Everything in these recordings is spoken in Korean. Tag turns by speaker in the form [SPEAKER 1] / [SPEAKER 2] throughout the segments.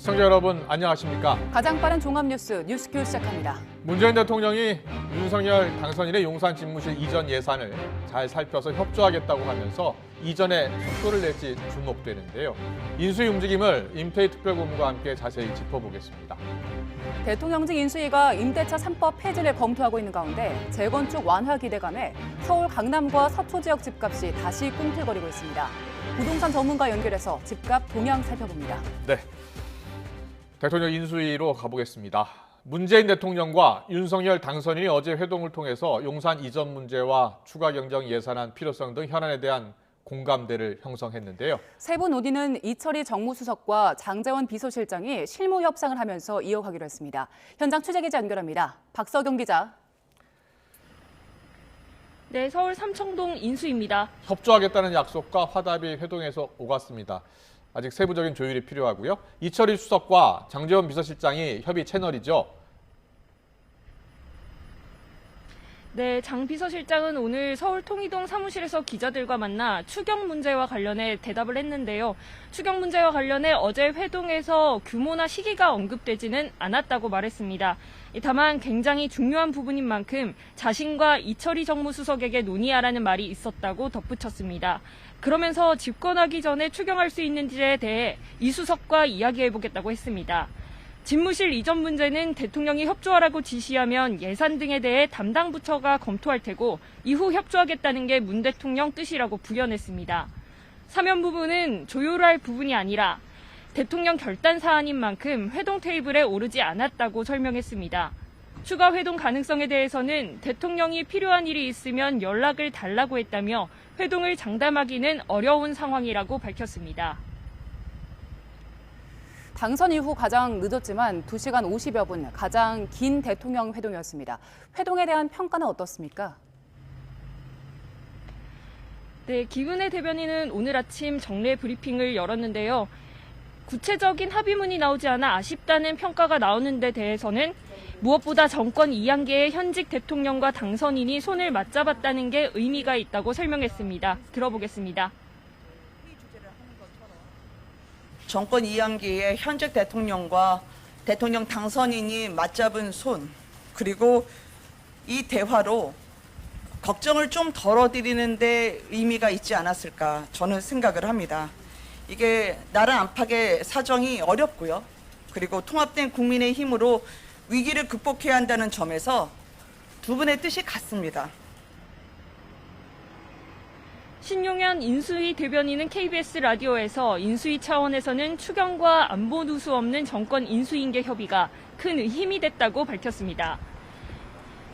[SPEAKER 1] 시청자 여러분 안녕하십니까?
[SPEAKER 2] 가장 빠른 종합뉴스 뉴스큐 시작합니다.
[SPEAKER 1] 문재인 대통령이 윤석열 당선인의 용산 집무실 이전 예산을 잘 살펴서 협조하겠다고 하면서 이전에 속도를 낼지 주목되는데요. 인수위 움직임을 임태희 특별고문과 함께 자세히 짚어보겠습니다.
[SPEAKER 2] 대통령직 인수위가 임대차 3법 폐지를 검토하고 있는 가운데 재건축 완화 기대감에 서울 강남과 서초 지역 집값이 다시 꿈틀거리고 있습니다. 부동산 전문가 연결해서 집값 동향 살펴봅니다.
[SPEAKER 1] 네, 대통령 인수위로 가보겠습니다. 문재인 대통령과 윤석열 당선인이 어제 회동을 통해서 용산 이전 문제와 추가 경정 예산안 필요성 등 현안에 대한 공감대를 형성했는데요.
[SPEAKER 2] 세부 논의는 이철희 정무수석과 장재원 비서실장이 실무 협상을 하면서 이어가기로 했습니다. 현장 취재기자 연결합니다. 박서경 기자.
[SPEAKER 3] 네, 서울 삼청동 인수입니다.
[SPEAKER 1] 협조하겠다는 약속과 화답이 회동에서 오갔습니다. 아직 세부적인 조율이 필요하고요. 이철희 수석과 장재원 비서실장이 협의 채널이죠.
[SPEAKER 3] 네, 장 비서실장은 오늘 서울 통이동 사무실에서 기자들과 만나 추경 문제와 관련해 대답을 했는데요. 추경 문제와 관련해 어제 회동에서 규모나 시기가 언급되지는 않았다고 말했습니다. 다만 굉장히 중요한 부분인 만큼 자신과 이철희 정무수석에게 논의하라는 말이 있었다고 덧붙였습니다. 그러면서 집권하기 전에 추경할 수 있는지에 대해 이 수석과 이야기해보겠다고 했습니다. 집무실 이전 문제는 대통령이 협조하라고 지시하면 예산 등에 대해 담당 부처가 검토할 테고 이후 협조하겠다는 게 문 대통령 뜻이라고 부연했습니다. 사면 부분은 조율할 부분이 아니라 대통령 결단 사안인 만큼 회동 테이블에 오르지 않았다고 설명했습니다. 추가 회동 가능성에 대해서는 대통령이 필요한 일이 있으면 연락을 달라고 했다며 회동을 장담하기는 어려운 상황이라고 밝혔습니다.
[SPEAKER 2] 당선 이후 가장 늦었지만 2시간 50여 분 가장 긴 대통령 회동이었습니다. 회동에 대한 평가는 어떻습니까?
[SPEAKER 3] 네, 김은혜 대변인은 오늘 아침 정례 브리핑을 열었는데요. 구체적인 합의문이 나오지 않아 아쉽다는 평가가 나오는 데 대해서는 무엇보다 정권 2단계의 현직 대통령과 당선인이 손을 맞잡았다는 게 의미가 있다고 설명했습니다. 들어보겠습니다.
[SPEAKER 4] 정권 2단계의 현직 대통령과 대통령 당선인이 맞잡은 손, 그리고 이 대화로 걱정을 좀 덜어드리는 데 의미가 있지 않았을까 저는 생각을 합니다. 이게 나라 안팎의 사정이 어렵고요. 그리고 통합된 국민의 힘으로 위기를 극복해야 한다는 점에서 두 분의 뜻이 같습니다.
[SPEAKER 3] 신용현 인수위 대변인은 KBS 라디오에서 인수위 차원에서는 추경과 안보 누수 없는 정권 인수인계 협의가 큰 힘이 됐다고 밝혔습니다.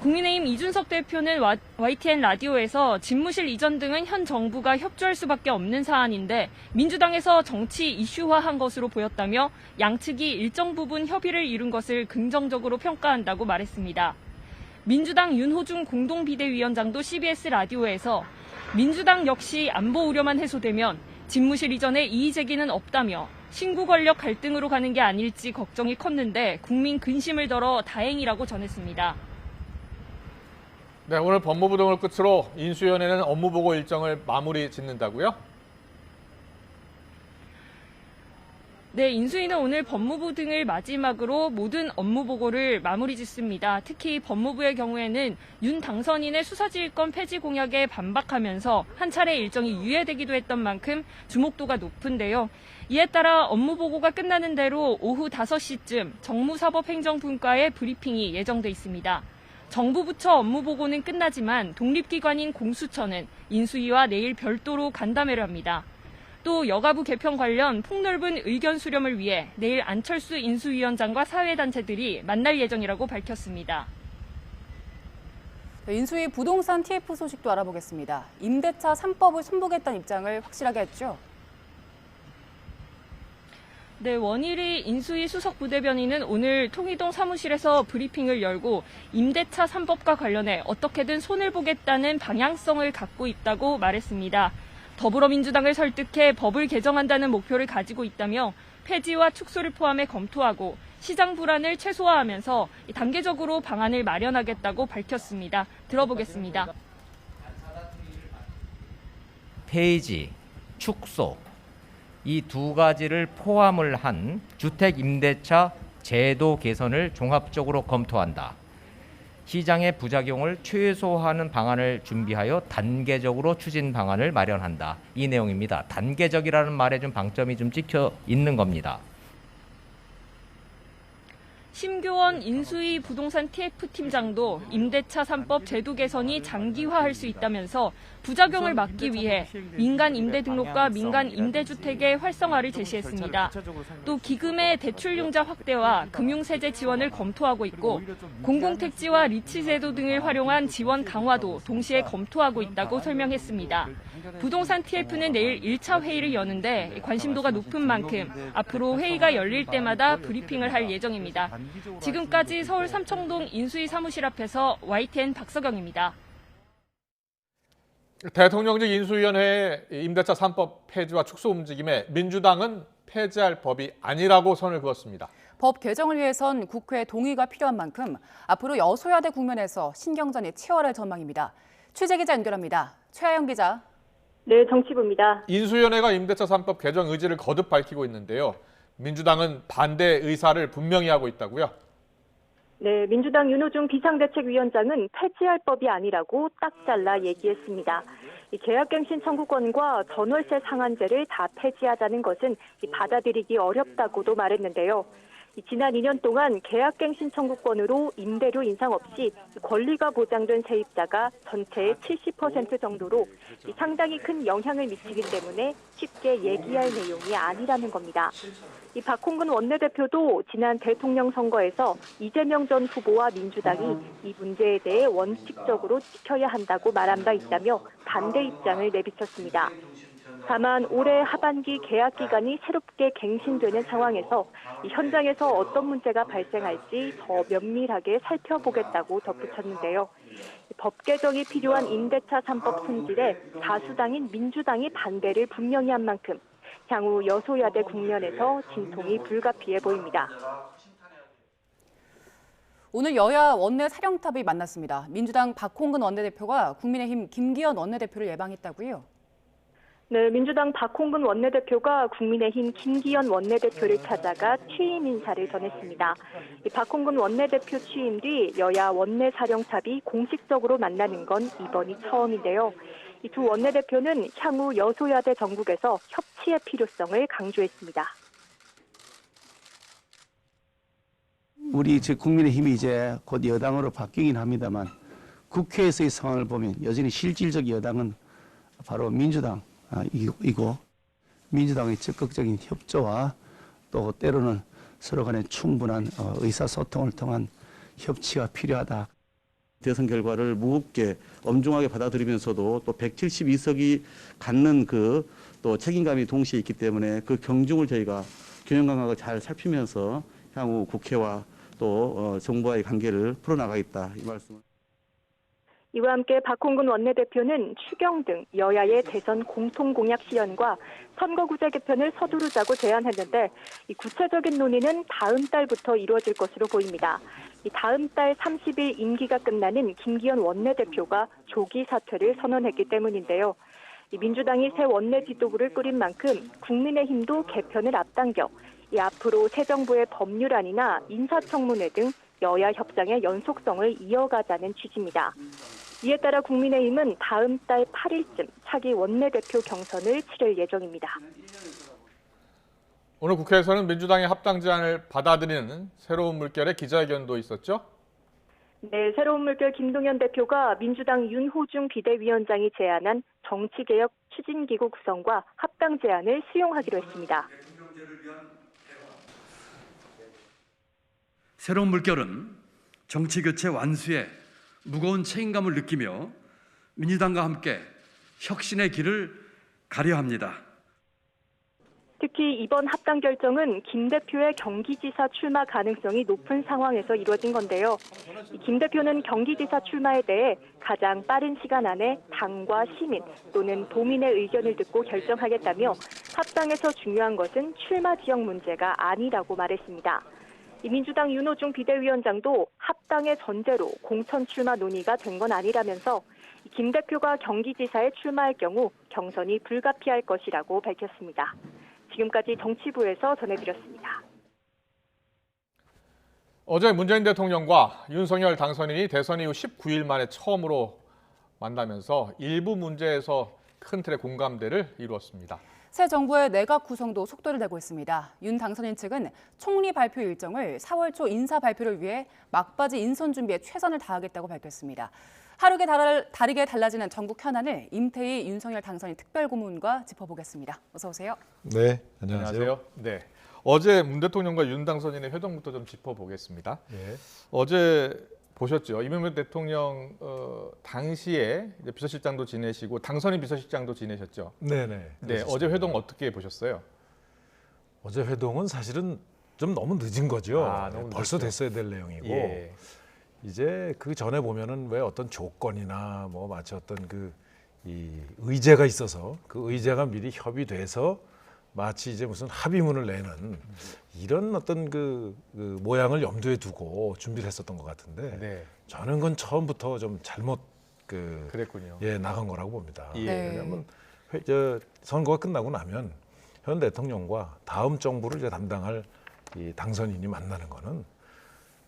[SPEAKER 3] 국민의힘 이준석 대표는 YTN 라디오에서 집무실 이전 등은 현 정부가 협조할 수밖에 없는 사안인데 민주당에서 정치 이슈화한 것으로 보였다며 양측이 일정 부분 협의를 이룬 것을 긍정적으로 평가한다고 말했습니다. 민주당 윤호중 공동비대위원장도 CBS 라디오에서 민주당 역시 안보 우려만 해소되면 집무실 이전에 이의 제기는 없다며 신구 권력 갈등으로 가는 게 아닐지 걱정이 컸는데 국민 근심을 덜어 다행이라고 전했습니다.
[SPEAKER 1] 네, 오늘 법무부 등을 끝으로 인수위원회는 업무보고 일정을 마무리 짓는다고요?
[SPEAKER 3] 네, 인수위는 오늘 법무부 등을 마지막으로 모든 업무 보고를 마무리 짓습니다. 특히 법무부의 경우에는 윤 당선인의 수사지휘권 폐지 공약에 반박하면서 한 차례 일정이 유예되기도 했던 만큼 주목도가 높은데요. 이에 따라 업무 보고가 끝나는 대로 오후 5시쯤 정무사법행정분과의 브리핑이 예정돼 있습니다. 정부 부처 업무 보고는 끝나지만 독립기관인 공수처는 인수위와 내일 별도로 간담회를 합니다. 또 여가부 개편 관련 폭넓은 의견 수렴을 위해 내일 안철수 인수위원장과 사회단체들이 만날 예정이라고 밝혔습니다.
[SPEAKER 2] 인수위 부동산 TF 소식도 알아보겠습니다. 임대차 3법을 손보겠다는 입장을 확실하게 했죠.
[SPEAKER 3] 네, 원일이 인수위 수석 부대변인은 오늘 통이동 사무실에서 브리핑을 열고 임대차 3법과 관련해 어떻게든 손을 보겠다는 방향성을 갖고 있다고 말했습니다. 더불어민주당을 설득해 법을 개정한다는 목표를 가지고 있다며 폐지와 축소를 포함해 검토하고 시장 불안을 최소화하면서 단계적으로 방안을 마련하겠다고 밝혔습니다. 들어보겠습니다.
[SPEAKER 5] 폐지, 축소, 이 두 가지를 포함을 한 주택 임대차 제도 개선을 종합적으로 검토한다. 시장의 부작용을 최소화하는 방안을 준비하여 단계적으로 추진 방안을 마련한다. 이 내용입니다. 단계적이라는 말에 좀 방점이 좀 찍혀 있는 겁니다.
[SPEAKER 3] 심교원 인수위 부동산 TF팀장도 임대차 3법 제도 개선이 장기화할 수 있다면서 부작용을 막기 위해 민간 임대 등록과 민간 임대주택의 활성화를 제시했습니다. 또 기금의 대출융자 확대와 금융세제 지원을 검토하고 있고 공공택지와 리츠 제도 등을 활용한 지원 강화도 동시에 검토하고 있다고 설명했습니다. 부동산 TF는 내일 1차 회의를 여는데 관심도가 높은 만큼 앞으로 회의가 열릴 때마다 브리핑을 할 예정입니다. 지금까지 서울 삼청동 인수위 사무실 앞에서 YTN 박서경입니다.
[SPEAKER 1] 대통령직 인수위원회의 임대차 3법 폐지와 축소 움직임에 민주당은 폐지할 법이 아니라고 선을 그었습니다.
[SPEAKER 2] 법 개정을 위해선 국회 동의가 필요한 만큼 앞으로 여소야대 국면에서 신경전이 치열할 전망입니다. 취재기자 연결합니다. 최하영 기자.
[SPEAKER 6] 네, 정치부입니다.
[SPEAKER 1] 인수위원회가 임대차 3법 개정 의지를 거듭 밝히고 있는데요. 민주당은 반대 의사를 분명히 하고 있다고요?
[SPEAKER 6] 네, 민주당 윤호중 비상대책위원장은 폐지할 법이 아니라고 딱 잘라 얘기했습니다. 이 계약갱신 청구권과 전월세 상한제를 다 폐지하자는 것은 받아들이기 어렵다고도 말했는데요. 지난 2년 동안 계약갱신 청구권으로 임대료 인상 없이 권리가 보장된 세입자가 전체의 70% 정도로 상당히 큰 영향을 미치기 때문에 쉽게 얘기할 내용이 아니라는 겁니다. 이 박홍근 원내대표도 지난 대통령 선거에서 이재명 전 후보와 민주당이 이 문제에 대해 원칙적으로 지켜야 한다고 말한 바 있다며 반대 입장을 내비쳤습니다. 다만 올해 하반기 계약 기간이 새롭게 갱신되는 상황에서 이 현장에서 어떤 문제가 발생할지 더 면밀하게 살펴보겠다고 덧붙였는데요. 법 개정이 필요한 임대차 3법 손질에 다수당인 민주당이 반대를 분명히 한 만큼 향후 여소야대 국면에서 진통이 불가피해 보입니다.
[SPEAKER 2] 오늘 여야 원내 사령탑이 만났습니다. 민주당 박홍근 원내대표가 국민의힘 김기현 원내대표를 예방했다고요?
[SPEAKER 6] 네, 민주당 박홍근 원내대표가 국민의힘 김기현 원내대표를 찾아가 취임 인사를 전했습니다. 이 박홍근 원내대표 취임 뒤 여야 원내 사령탑이 공식적으로 만나는 건 이번이 처음인데요. 이 두 원내대표는 향후 여소야대 정국에서 협치의 필요성을 강조했습니다.
[SPEAKER 7] 우리 국민의힘이 이제 곧 여당으로 바뀌긴 합니다만 국회에서의 상황을 보면 여전히 실질적 여당은 바로 민주당이고 민주당의 적극적인 협조와 또 때로는 서로 간에 충분한 의사소통을 통한 협치가 필요하다.
[SPEAKER 8] 대선 결과를 무겁게 엄중하게 받아들이면서도 또 172석이 갖는 그 또 책임감이 동시에 있기 때문에 그 경중을 저희가 균형 감각을 잘 살피면서 향후 국회와 또 정부와의 관계를 풀어나가겠다 이 말씀을.
[SPEAKER 6] 이와 함께 박홍근 원내대표는 추경 등 여야의 대선 공통공약 실현과 선거구제 개편을 서두르자고 제안했는데 이 구체적인 논의는 다음 달부터 이루어질 것으로 보입니다. 이 다음 달 30일 임기가 끝나는 김기현 원내대표가 조기 사퇴를 선언했기 때문인데요. 이 민주당이 새 원내 지도부를 꾸린 만큼 국민의힘도 개편을 앞당겨 이 앞으로 새 정부의 법률안이나 인사청문회 등 여야 협상의 연속성을 이어가자는 취지입니다. 이에 따라 국민의힘은 다음 달 8일쯤 차기 원내대표 경선을 치를 예정입니다.
[SPEAKER 1] 오늘 국회에서는 민주당의 합당 제안을 받아들이는 새로운 물결의 기자회견도 있었죠?
[SPEAKER 6] 네, 새로운 물결 김동연 대표가 민주당 윤호중 비대위원장이 제안한 정치개혁 추진기구 구성과 합당 제안을 수용하기로 했습니다.
[SPEAKER 9] 새로운 물결은 정치교체 완수에 무거운 책임감을 느끼며 민주당과 함께 혁신의 길을 가려 합니다.
[SPEAKER 6] 특히 이번 합당 결정은 김 대표의 경기지사 출마 가능성이 높은 상황에서 이루어진 건데요. 김 대표는 경기지사 출마에 대해 가장 빠른 시간 안에 당과 시민 또는 도민의 의견을 듣고 결정하겠다며 합당에서 중요한 것은 출마 지역 문제가 아니라고 말했습니다. 민주당 윤호중 비대위원장도 합당의 전제로 공천 출마 논의가 된 건 아니라면서 김 대표가 경기지사에 출마할 경우 경선이 불가피할 것이라고 밝혔습니다. 지금까지 정치부에서 전해드렸습니다.
[SPEAKER 1] 어제 문재인 대통령과 윤석열 당선인이 대선 이후 19일 만에 처음으로 만나면서 일부 문제에서 큰 틀의 공감대를 이루었습니다.
[SPEAKER 2] 새 정부의 내각 구성도 속도를 내고 있습니다. 윤 당선인 측은 총리 발표 일정을 4월 초 인사 발표를 위해 막바지 인선 준비에 최선을 다하겠다고 밝혔습니다. 하루에 다르게 달라지는 전국 현안을 임태희 윤석열 당선인 특별고문과 짚어보겠습니다. 어서 오세요.
[SPEAKER 10] 네, 안녕하세요.
[SPEAKER 1] 네. 어제 문 대통령과 윤 당선인의 회동부터 좀 짚어보겠습니다.
[SPEAKER 10] 예.
[SPEAKER 1] 어제 보셨죠? 이명박 대통령 당시에 이제 비서실장도 지내시고 당선인 비서실장도 지내셨죠?
[SPEAKER 10] 네네.
[SPEAKER 1] 네, 어제 회동 어떻게 보셨어요?
[SPEAKER 10] 어제 회동은 사실은 좀 너무 늦은 거죠.
[SPEAKER 1] 너무
[SPEAKER 10] 벌써
[SPEAKER 1] 늦었죠.
[SPEAKER 10] 됐어야 될 내용이고
[SPEAKER 1] 예.
[SPEAKER 10] 이제 그 전에 보면은 왜 어떤 조건이나 뭐 마치 어떤 이 의제가 있어서 그 의제가 미리 협의돼서 마치 이제 무슨 합의문을 내는 이런 어떤 그 모양을 염두에 두고 준비를 했었던 것 같은데
[SPEAKER 1] 네.
[SPEAKER 10] 저는 그건 처음부터 좀 잘못
[SPEAKER 1] 그랬군요.
[SPEAKER 10] 나간 거라고 봅니다.
[SPEAKER 1] 예.
[SPEAKER 10] 왜냐하면 선거가 끝나고 나면 현 대통령과 다음 정부를 이제 담당할 이 당선인이 만나는 거는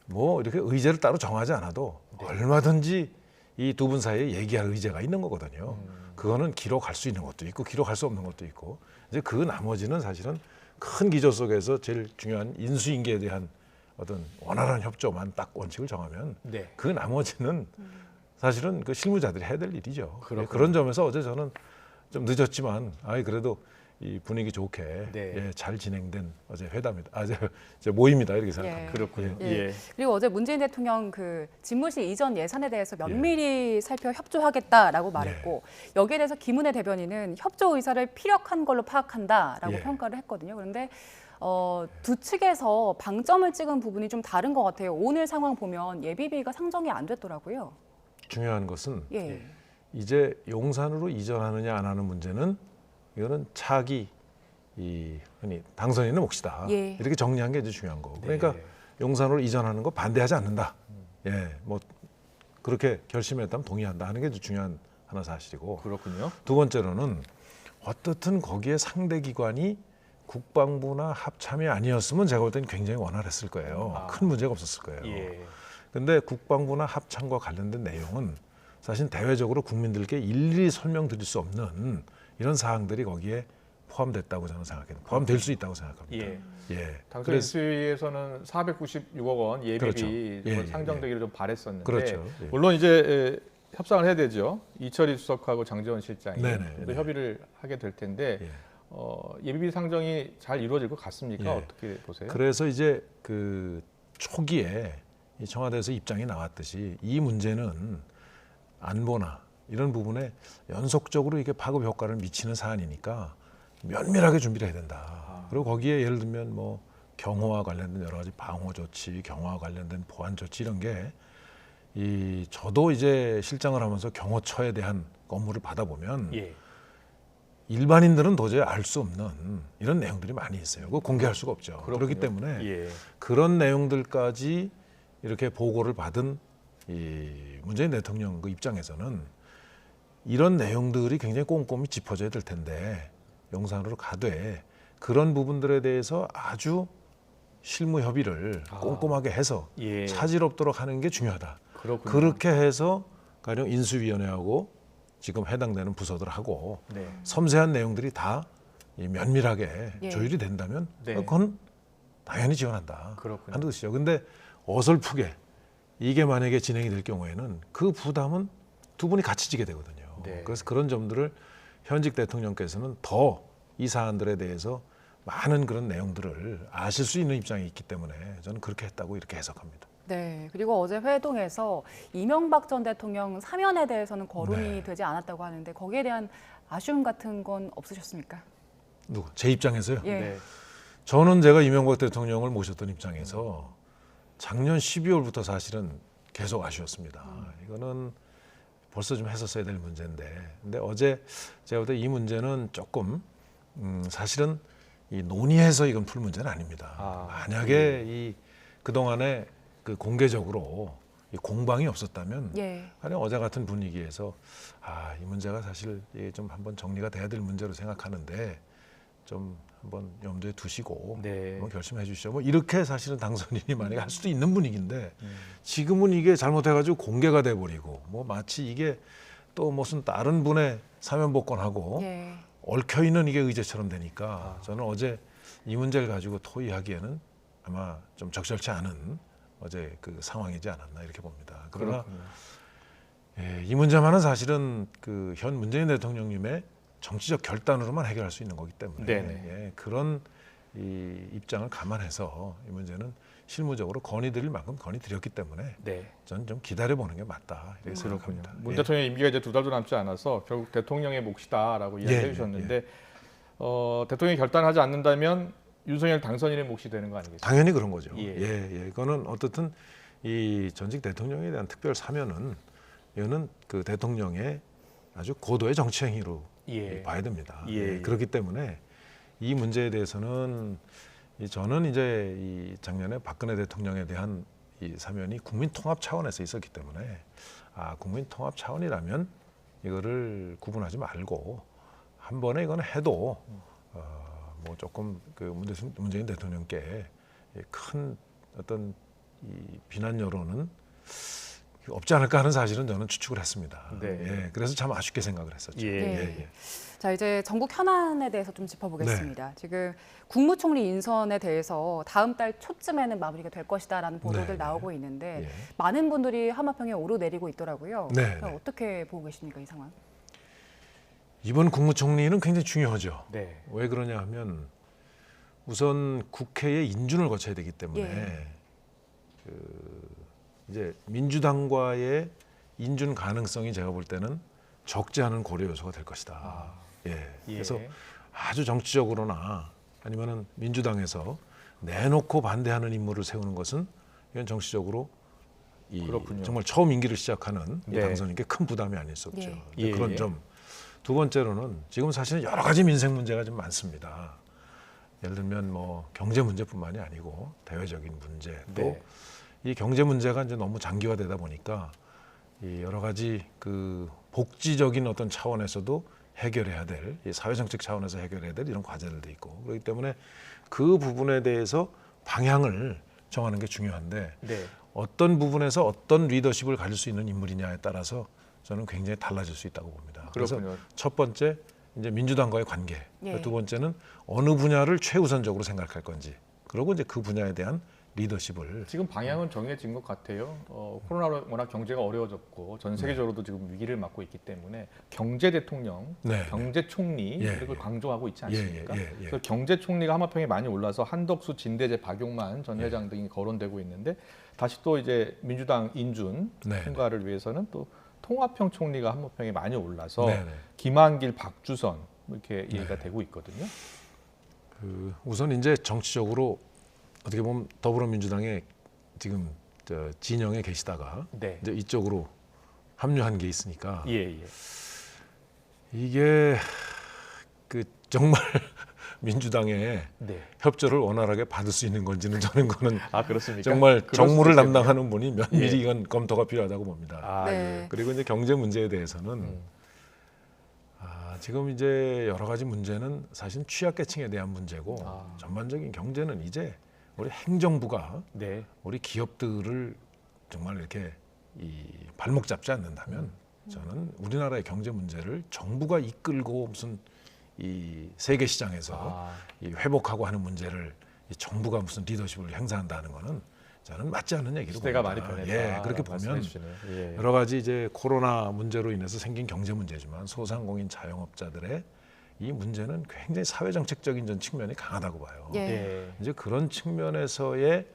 [SPEAKER 10] 뭐 이렇게 의제를 따로 정하지 않아도 얼마든지 이 두 분 사이에 얘기할 의제가 있는 거거든요. 그거는 기록할 수 있는 것도 있고 기록할 수 없는 것도 있고 이제 그 나머지는 사실은 큰 기조 속에서 제일 중요한 인수인계에 대한 어떤 원활한 협조만 딱 원칙을 정하면
[SPEAKER 1] 네.
[SPEAKER 10] 그 나머지는 사실은 그 실무자들이 해야 될 일이죠.
[SPEAKER 1] 그렇군요.
[SPEAKER 10] 그런 점에서 어제 저는 좀 늦었지만 그래도 이 분위기 좋게
[SPEAKER 1] 네.
[SPEAKER 10] 잘 진행된 어제 회담이다. 이제 모임이다 이렇게 생각합니다.
[SPEAKER 1] 그렇군요.
[SPEAKER 2] 예.
[SPEAKER 1] 예.
[SPEAKER 2] 그리고 어제 문재인 대통령 그 집무실 이전 예산에 대해서 면밀히 살펴 협조하겠다라고 말했고 여기에 대해서 김은혜 대변인은 협조 의사를 피력한 걸로 파악한다라고 평가를 했거든요. 그런데 두 측에서 방점을 찍은 부분이 좀 다른 것 같아요. 오늘 상황 보면 예비비가 상정이 안 됐더라고요.
[SPEAKER 10] 중요한 것은
[SPEAKER 2] 예.
[SPEAKER 10] 이제 용산으로 이전하느냐 안 하는 문제는 이거는 차기 흔히 당선인의 몫이다.
[SPEAKER 2] 예.
[SPEAKER 10] 이렇게 정리한 게 이제 중요한 거고.
[SPEAKER 1] 네.
[SPEAKER 10] 그러니까 용산으로 이전하는 거 반대하지 않는다. 뭐 그렇게 결심했다면 동의한다 하는 게 이제 중요한 하나 사실이고.
[SPEAKER 1] 그렇군요.
[SPEAKER 10] 두 번째로는 어떻든 거기에 상대 기관이 국방부나 합참이 아니었으면 제가 볼 때는 굉장히 원활했을 거예요. 큰 문제가 없었을 거예요.
[SPEAKER 1] 예.
[SPEAKER 10] 근데 국방부나 합참과 관련된 내용은 사실 대외적으로 국민들께 일일이 설명드릴 수 없는 이런 사항들이 거기에 포함됐다고 저는 생각해요. 포함될 수 있다고 생각합니다.
[SPEAKER 1] 당선 인수위에서는 496억 원 예비비
[SPEAKER 10] 그렇죠.
[SPEAKER 1] 상정되기를 좀 바랬었는데
[SPEAKER 10] 그렇죠.
[SPEAKER 1] 물론 이제 협상을 해야 되죠. 이철희 수석하고 장재원 실장이
[SPEAKER 10] 네네.
[SPEAKER 1] 협의를 하게 될 텐데 예비비 상정이 잘 이루어질 것 같습니까? 어떻게 보세요?
[SPEAKER 10] 그래서 이제 그 초기에 이 청와대에서 입장이 나왔듯이 이 문제는 안보나 이런 부분에 연속적으로 이게 파급 효과를 미치는 사안이니까 면밀하게 준비를 해야 된다. 그리고 거기에 예를 들면 뭐 경호와 관련된 여러 가지 방호 조치, 경호와 관련된 보안 조치 이런 게 저도 이제 실장을 하면서 경호처에 대한 업무를 받아보면 일반인들은 도저히 알 수 없는 이런 내용들이 많이 있어요. 그거 공개할 수가 없죠. 그렇기 때문에 그런 내용들까지 이렇게 보고를 받은 이 문재인 대통령 그 입장에서는 이런 내용들이 굉장히 꼼꼼히 짚어져야 될 텐데 용산으로 가되 그런 부분들에 대해서 아주 실무 협의를 꼼꼼하게 해서 차질 없도록 하는 게 중요하다.
[SPEAKER 1] 그렇군요.
[SPEAKER 10] 그렇게 해서 가령 인수위원회하고 지금 해당되는 부서들하고 섬세한 내용들이 다 면밀하게 조율이 된다면 그건 당연히 지원한다 하는 뜻이죠. 근데 어설프게 이게 만약에 진행이 될 경우에는 그 부담은 두 분이 같이 지게 되거든요. 그래서 그런 점들을 현직 대통령께서는 더 이 사안들에 대해서 많은 그런 내용들을 아실 수 있는 입장이 있기 때문에 저는 그렇게 했다고 이렇게 해석합니다.
[SPEAKER 2] 네, 그리고 어제 회동에서 이명박 전 대통령 사면에 대해서는 거론이 되지 않았다고 하는데 거기에 대한 아쉬움 같은 건 없으셨습니까?
[SPEAKER 10] 누구? 제 입장에서요?
[SPEAKER 2] 예.
[SPEAKER 10] 저는 제가 이명박 대통령을 모셨던 입장에서 작년 12월부터 사실은 계속 아쉬웠습니다. 이거는 벌써 좀 했었어야 될 문제인데, 근데 어제 제가 볼 때 이 문제는 조금 사실은 이 논의해서 이건 풀 문제는 아닙니다. 만약에 이 그동안에 그 공개적으로 이 공방이 없었다면 아니 어제 같은 분위기에서 이 문제가 사실 좀 한번 정리가 돼야 될 문제로 생각하는데 좀 한번 염두에 두시고
[SPEAKER 1] 네.
[SPEAKER 10] 한번 결심해 주시죠. 뭐 이렇게 사실은 당선인이 만약에 할 수도 있는 분위기인데 지금은 이게 잘못해가지고 공개가 돼버리고 뭐 마치 이게 또 무슨 다른 분의 사면복권하고
[SPEAKER 2] 예.
[SPEAKER 10] 얽혀 있는 이게 의제처럼 되니까 저는 어제 이 문제를 가지고 토의하기에는 아마 좀 적절치 않은 어제 그 상황이지 않았나 이렇게 봅니다. 그러나 예, 이 문제만은 사실은 그 현 문재인 대통령님의 정치적 결단으로만 해결할 수 있는 거기 때문에 예, 그런 이 입장을 감안해서 이 문제는 실무적으로 건의드릴 만큼 건의드렸기 때문에 저는 좀 기다려보는 게 맞다 이렇게 생각합니다.
[SPEAKER 1] 문 대통령 임기가 이제 2달도 남지 않아서 결국 대통령의 몫이다라고 이야기해 주셨는데 대통령이 결단하지 않는다면 윤석열 당선인의 몫이 되는 거 아니겠습니까?
[SPEAKER 10] 당연히 그런 거죠.
[SPEAKER 1] 예.
[SPEAKER 10] 이거는 어떻든 이 전직 대통령에 대한 특별 사면은 이거는 그 대통령의 아주 고도의 정치 행위로 봐야 됩니다. 그렇기 때문에 이 문제에 대해서는 저는 이제 이 작년에 박근혜 대통령에 대한 이 사면이 국민 통합 차원에서 있었기 때문에 국민 통합 차원이라면 이거를 구분하지 말고 한 번에 이건 해도 뭐 조금 그 문재인 대통령께 큰 어떤 이 비난 여론은 없지 않을까 하는 사실은 저는 추측을 했습니다. 예, 그래서 참 아쉽게 생각을 했었죠.
[SPEAKER 2] 자, 이제 전국 현안에 대해서 좀 짚어보겠습니다. 지금 국무총리 인선에 대해서 다음 달 초쯤에는 마무리가 될 것이다라는 보도들 나오고 있는데 많은 분들이 하마평에 오르내리고 있더라고요. 어떻게 보고 계십니까, 이 상황?
[SPEAKER 10] 이번 국무총리는 굉장히 중요하죠. 왜 그러냐 하면 우선 국회의 인준을 거쳐야 되기 때문에 이제 민주당과의 인준 가능성이 제가 볼 때는 적지 않은 고려 요소가 될 것이다. 그래서 아주 정치적으로나 아니면은 민주당에서 내놓고 반대하는 인물을 세우는 것은 이건 정치적으로 정말 처음 임기를 시작하는 이 당선인께 큰 부담이 아닐 수 없죠. 그런 점. 두 번째로는 지금 사실은 여러 가지 민생 문제가 좀 많습니다. 예를 들면 뭐 경제 문제뿐만이 아니고 대외적인 문제 또 이 경제 문제가 이제 너무 장기화되다 보니까 이 여러 가지 그 복지적인 어떤 차원에서도 해결해야 될, 이 사회정책 차원에서 해결해야 될 이런 과제들도 있고 그렇기 때문에 그 부분에 대해서 방향을 정하는 게 중요한데 어떤 부분에서 어떤 리더십을 가질 수 있는 인물이냐에 따라서 저는 굉장히 달라질 수 있다고 봅니다. 그래서 첫 번째 이제 민주당과의 관계, 두 번째는 어느 분야를 최우선적으로 생각할 건지, 그리고 이제 그 분야에 대한 리더십을
[SPEAKER 1] 지금 방향은 정해진 것 같아요. 코로나로 워낙 경제가 어려워졌고 전 세계적으로도 지금 위기를 맞고 있기 때문에 경제 대통령, 경제 총리 이걸 강조하고 있지 않습니까? 그래서 경제 총리가 하마평에 많이 올라서 한덕수, 진대재, 박용만 전 회장 등이 거론되고 있는데 다시 또 이제 민주당 인준 통과를 위해서는 또 통합형 총리가 하마평에 많이 올라서 김한길, 박주선 이렇게 얘기가 되고 있거든요.
[SPEAKER 10] 우선 이제 정치적으로 어떻게 보면 더불어민주당에 지금 진영에 계시다가 이제 이쪽으로 합류한 게 있으니까 이게 그 정말 민주당의 협조를 원활하게 받을 수 있는 건지는 저는 그거는 정말 정무를 담당하는 분이 면밀히 이건 검토가 필요하다고 봅니다. 그리고 이제 경제 문제에 대해서는 지금 이제 여러 가지 문제는 사실 취약계층에 대한 문제고 전반적인 경제는 이제 우리 행정부가 우리 기업들을 정말 이렇게 이 발목 잡지 않는다면 저는 우리나라의 경제 문제를 정부가 이끌고 무슨 이 세계 시장에서 이 회복하고 하는 문제를 이 정부가 무슨 리더십을 행사한다는 거는 저는 맞지 않는 얘기로
[SPEAKER 1] 시대가
[SPEAKER 10] 봅니다.
[SPEAKER 1] 많이 변했다.
[SPEAKER 10] 그렇게 보면 여러 가지 이제 코로나 문제로 인해서 생긴 경제 문제지만 소상공인 자영업자들의 이 문제는 굉장히 사회정책적인 전 측면이 강하다고 봐요. 이제 그런 측면에서의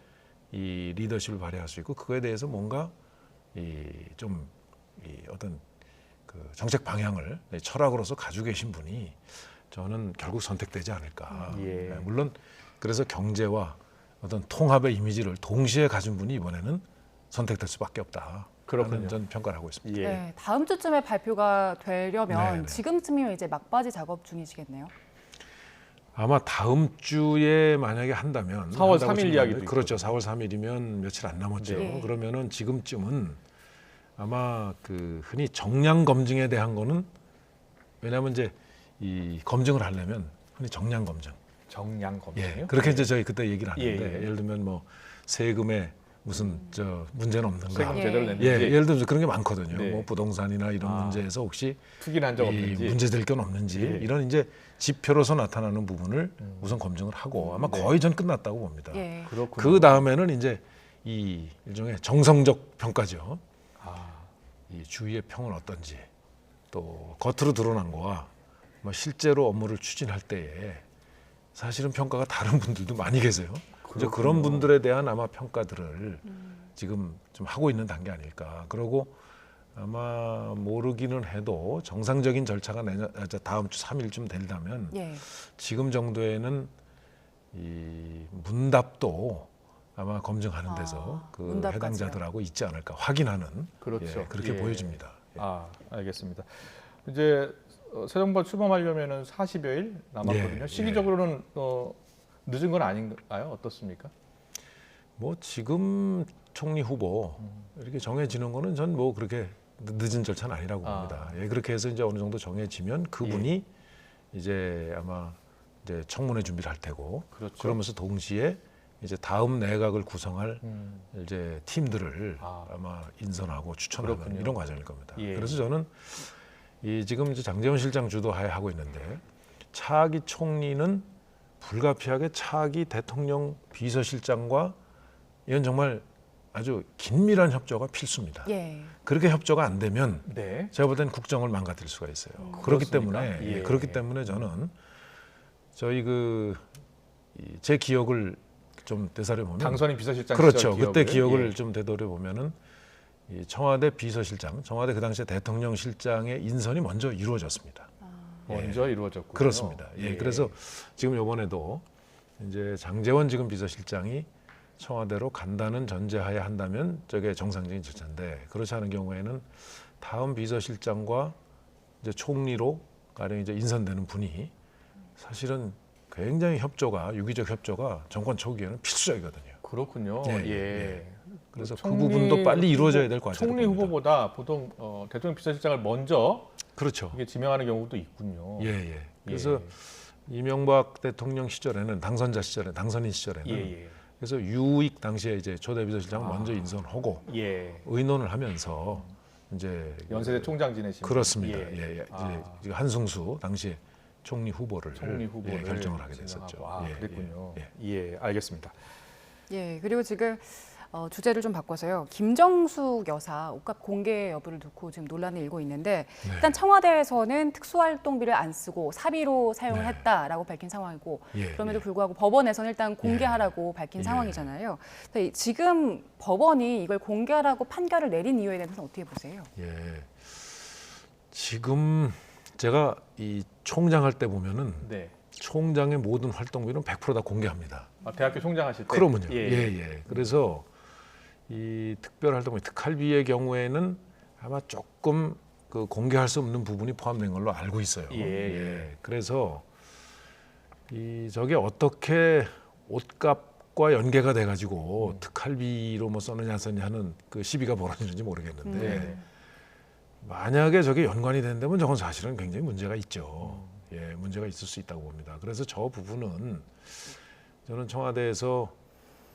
[SPEAKER 10] 이 리더십을 발휘할 수 있고 그거에 대해서 뭔가 좀 어떤 그 정책 방향을 철학으로서 가지고 계신 분이 저는 결국 선택되지 않을까. 물론 그래서 경제와 어떤 통합의 이미지를 동시에 가진 분이 이번에는 선택될 수밖에 없다. 그런 전 평가를 하고 있습니다.
[SPEAKER 2] 다음 주쯤에 발표가 되려면 지금쯤이면 이제 막바지 작업 중이시겠네요.
[SPEAKER 10] 아마 다음 주에 만약에 한다면
[SPEAKER 1] 4월 3일 이야기도
[SPEAKER 10] 그렇죠. 4월 3일이면 며칠 안 남았죠. 그러면은 지금쯤은 아마 그 흔히 정량 검증에 대한 거는 왜냐하면 이제 이 검증을 하려면 흔히 정량 검증,
[SPEAKER 1] 정량 검증이요?
[SPEAKER 10] 예, 그렇게 이제 저희 그때 얘기를 하는데
[SPEAKER 1] 예.
[SPEAKER 10] 예를 들면 뭐 세금에 무슨 문제는 없는가?
[SPEAKER 1] 세금 제대로 냈는지.
[SPEAKER 10] 예, 예를 들면 그런 게 많거든요.
[SPEAKER 1] 네.
[SPEAKER 10] 뭐 부동산이나 이런 문제에서 혹시
[SPEAKER 1] 투기난 적
[SPEAKER 10] 이
[SPEAKER 1] 없는지.
[SPEAKER 10] 문제될 건 없는지 이런 이제 지표로서 나타나는 부분을 우선 검증을 하고 아마 거의 전 끝났다고 봅니다.
[SPEAKER 2] 예.
[SPEAKER 1] 그렇군요.
[SPEAKER 10] 그 다음에는 이제 이 일종의 정성적 평가죠. 이 주위의 평은 어떤지 또 겉으로 드러난 거와 뭐 실제로 업무를 추진할 때에 사실은 평가가 다른 분들도 많이 계세요. 이제 그런 분들에 대한 아마 평가들을 지금 좀 하고 있는 단계 아닐까. 그리고 아마 모르기는 해도 정상적인 절차가 다음 주 3일쯤 된다면
[SPEAKER 2] 예.
[SPEAKER 10] 지금 정도에는 이 문답도 아마 검증하는 데서 그
[SPEAKER 2] 문답까지요?
[SPEAKER 10] 해당자들하고 있지 않을까 확인하는
[SPEAKER 1] 그렇죠.
[SPEAKER 10] 예, 그렇게
[SPEAKER 1] 예.
[SPEAKER 10] 보여집니다.
[SPEAKER 1] 알겠습니다. 이제 새 정부가 출범하려면은 40여일 남았거든요.
[SPEAKER 10] 예,
[SPEAKER 1] 시기적으로는 늦은 건 아닌가요? 어떻습니까?
[SPEAKER 10] 뭐 지금 총리 후보 이렇게 정해지는 거는 전 뭐 그렇게 늦은 절차는 아니라고 봅니다. 예, 그렇게 해서 이제 어느 정도 정해지면 그분이 이제 아마 이제 청문회 준비를 할 테고
[SPEAKER 1] 그렇죠.
[SPEAKER 10] 그러면서 동시에 이제 다음 내각을 구성할 이제 팀들을 아마 인선하고 추천하는
[SPEAKER 1] 그렇군요.
[SPEAKER 10] 이런 과정일 겁니다.
[SPEAKER 1] 예.
[SPEAKER 10] 그래서 저는 이 지금 이제 장제원 실장 주도하에 하고 있는데 차기 총리는 불가피하게 차기 대통령 비서실장과 이건 정말 아주 긴밀한 협조가 필수입니다.
[SPEAKER 2] 예.
[SPEAKER 10] 그렇게 협조가 안 되면
[SPEAKER 1] 네.
[SPEAKER 10] 제가 볼 때는 국정을 망가뜨릴 수가 있어요.
[SPEAKER 1] 그렇습니까?
[SPEAKER 10] 그렇기 때문에 저는 저희 제 기억을 좀 되살려 보면
[SPEAKER 1] 당선인 비서실장
[SPEAKER 10] 그렇죠.
[SPEAKER 1] 시절
[SPEAKER 10] 그때
[SPEAKER 1] 기억을,
[SPEAKER 10] 기억을 좀 되돌려 보면은 이 청와대 비서실장, 청와대 그 당시에 대통령 실장의 인선이 먼저 이루어졌습니다.
[SPEAKER 1] 먼저 이루어졌군요.
[SPEAKER 10] 그렇습니다. 예. 그래서 지금 이번에도 이제 장제원 지금 비서실장이 청와대로 간다는 전제하에 한다면 저게 정상적인 절차인데 그렇지 않은 경우에는 다음 비서실장과 이제 총리로 가령 이제 인선되는 분이 사실은 굉장히 유기적 협조가 정권 초기에는 필수적이거든요.
[SPEAKER 1] 그렇군요.
[SPEAKER 10] 예,
[SPEAKER 1] 예.
[SPEAKER 10] 예. 그래서 그 부분도 빨리 이루어져야 될 것 같아요.
[SPEAKER 1] 총리 후보보다 보통 대통령 비서실장을 먼저
[SPEAKER 10] 그렇죠.
[SPEAKER 1] 이게 지명하는 경우도 있군요.
[SPEAKER 10] 예. 그래서 이명박 대통령 시절에는 당선인 시절에는 그래서 유익 당시에 이제 초대 비서실장을 먼저 인선하고 의논을 하면서 이제
[SPEAKER 1] 연세대 총장 지내신
[SPEAKER 10] 그렇습니다. 이제 한승수 당시에 총리 후보를
[SPEAKER 1] 후보를
[SPEAKER 10] 결정을 하게 됐었죠.
[SPEAKER 1] 그랬군요. 예, 알겠습니다.
[SPEAKER 2] 예, 그리고 지금 주제를 좀 바꿔서요. 김정숙 여사 옷값 공개 여부를 두고 지금 논란이 일고 있는데 일단 청와대에서는 특수활동비를 안 쓰고 사비로 사용을 했다라고 밝힌 상황이고 그럼에도 불구하고 법원에서는 일단 공개하라고 밝힌 상황이잖아요. 지금 법원이 이걸 공개하라고 판결을 내린 이유에 대해서는 어떻게 보세요?
[SPEAKER 10] 예, 지금 제가 이 총장 할 때 보면은 총장의 모든 활동비는 100% 다 공개합니다.
[SPEAKER 1] 대학교 총장 하실 때?
[SPEAKER 10] 그러면요. 그래서 이 특별활동비, 특활비의 경우에는 아마 조금 그 공개할 수 없는 부분이 포함된 걸로 알고 있어요. 그래서 저게 어떻게 옷값과 연계가 돼가지고 특활비로 뭐 썼느냐 안 썼느냐 하는 그 시비가 벌어지는지 모르겠는데 만약에 저게 연관이 된다면 저건 사실은 굉장히 문제가 있죠. 문제가 있을 수 있다고 봅니다. 그래서 저 부분은 저는 청와대에서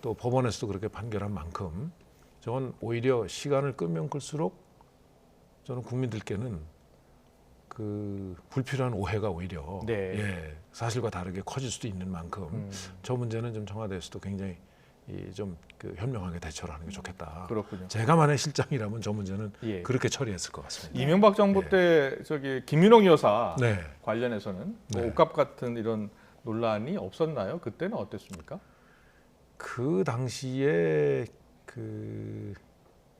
[SPEAKER 10] 또 법원에서도 그렇게 판결한 만큼 저건 오히려 시간을 끌면 끌수록 저는 국민들께는 그 불필요한 오해가 오히려 사실과 다르게 커질 수도 있는 만큼 저 문제는 좀 청와대에서도 굉장히 좀 그 현명하게 대처를 하는 게 좋겠다.
[SPEAKER 1] 그렇군요.
[SPEAKER 10] 제가 만약 실장이라면 저 문제는 그렇게 처리했을 것 같습니다.
[SPEAKER 1] 이명박 정부 때 저기 김윤옥 여사 관련해서는 뭐 옷값 같은 이런 논란이 없었나요? 그때는 어땠습니까?
[SPEAKER 10] 그 당시에 그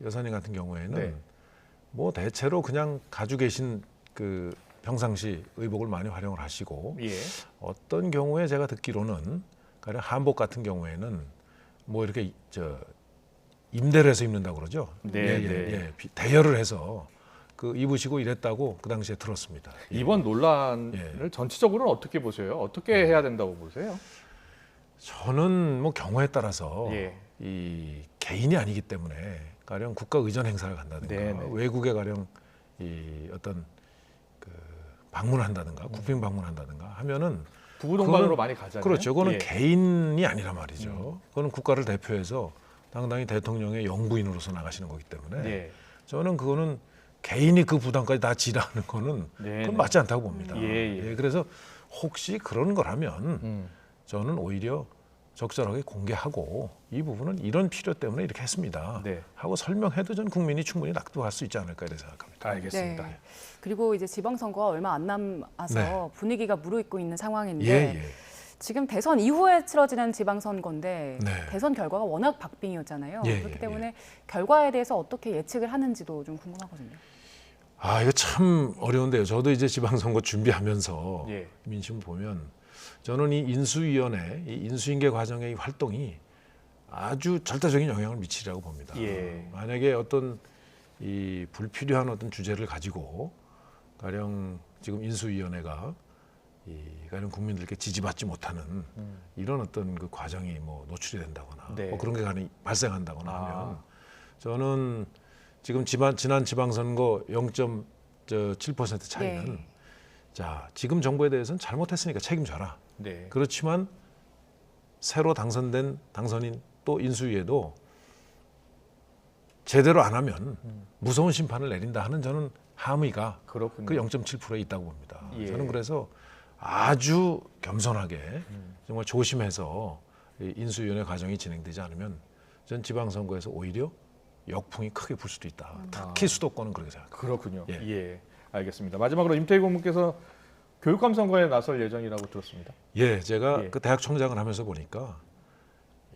[SPEAKER 10] 여사님 같은 경우에는 뭐 대체로 그냥 가지고 계신 그 평상시 의복을 많이 활용을 하시고 어떤 경우에 제가 듣기로는 가령 한복 같은 경우에는 뭐 이렇게 임대를 해서 입는다고 그러죠. 대여를 해서 그 입으시고 이랬다고 그 당시에 들었습니다.
[SPEAKER 1] 이번 논란을 전체적으로는 어떻게 보세요? 어떻게 해야 된다고 보세요?
[SPEAKER 10] 저는 뭐 경우에 따라서 이 개인이 아니기 때문에 가령 국가 의전 행사를 간다든가 외국에 가령 이 어떤 그 방문한다든가 국빈 방문한다든가 하면은
[SPEAKER 1] 부부 동반으로
[SPEAKER 10] 그건-
[SPEAKER 1] 많이 가잖아요.
[SPEAKER 10] 그렇죠. 그거는
[SPEAKER 1] 예.
[SPEAKER 10] 개인이 아니란 말이죠. 그거는 국가를 대표해서 당당히 대통령의 영부인으로서 나가시는 거기 때문에
[SPEAKER 1] 예.
[SPEAKER 10] 저는 그거는 개인이 그 부담까지 다 지라는 거는
[SPEAKER 1] 네,
[SPEAKER 10] 그건
[SPEAKER 1] 네.
[SPEAKER 10] 맞지 않다고 봅니다.
[SPEAKER 1] 예, 예.
[SPEAKER 10] 그래서 혹시 그런 거라면 저는 오히려 적절하게 공개하고 이 부분은 이런 필요 때문에 이렇게 했습니다.
[SPEAKER 1] 네.
[SPEAKER 10] 하고 설명해도 전 국민이 충분히 납득할 수 있지 않을까 이렇게 생각합니다.
[SPEAKER 1] 알겠습니다.
[SPEAKER 2] 네. 그리고 이제 지방선거가 얼마 안 남아서
[SPEAKER 10] 네.
[SPEAKER 2] 분위기가 무르익고 있는 상황인데
[SPEAKER 10] 예, 예.
[SPEAKER 2] 지금 대선 이후에 치러지는 지방선거인데
[SPEAKER 10] 네.
[SPEAKER 2] 대선 결과가 워낙 박빙이었잖아요.
[SPEAKER 10] 예,
[SPEAKER 2] 그렇기
[SPEAKER 10] 예,
[SPEAKER 2] 때문에 결과에 대해서 어떻게 예측을 하는지도 좀 궁금하거든요.
[SPEAKER 10] 아, 이거 참 어려운데요. 저도 이제 지방선거 준비하면서
[SPEAKER 1] 예.
[SPEAKER 10] 민심 보면 저는 이 인수위원회, 이 인수인계 과정의 이 활동이 아주 절대적인 영향을 미치리라고 봅니다.
[SPEAKER 1] 예.
[SPEAKER 10] 만약에 어떤 이 불필요한 어떤 주제를 가지고 가령 지금 인수위원회가 이 가령 국민들께 지지받지 못하는 이런 어떤 그 과정이 뭐 노출이 된다거나
[SPEAKER 1] 네.
[SPEAKER 10] 뭐 그런 게 발생한다거나
[SPEAKER 1] 아.
[SPEAKER 10] 하면 저는 지금 지난 지방선거 0.7% 차이는
[SPEAKER 2] 네.
[SPEAKER 10] 자 지금 정부에 대해서는 잘못했으니까 책임져라.
[SPEAKER 1] 네.
[SPEAKER 10] 그렇지만 새로 당선된 당선인 또 인수위에도 제대로 안 하면 무서운 심판을 내린다 하는 저는 함의가
[SPEAKER 1] 그렇군요.
[SPEAKER 10] 그 0.7%에 있다고 봅니다.
[SPEAKER 1] 예.
[SPEAKER 10] 저는 그래서 아주 겸손하게 정말 조심해서 이 인수위원회 과정이 진행되지 않으면 전 지방선거에서 오히려 역풍이 크게 불 수도 있다. 특히 수도권은 그렇게 생각합니다.
[SPEAKER 1] 그렇군요.
[SPEAKER 10] 예.
[SPEAKER 1] 예. 알겠습니다. 마지막으로 임태희 고문께서 교육감 선거에 나설 예정이라고 들었습니다.
[SPEAKER 10] 예, 제가
[SPEAKER 1] 예.
[SPEAKER 10] 그 대학 총장을 하면서 보니까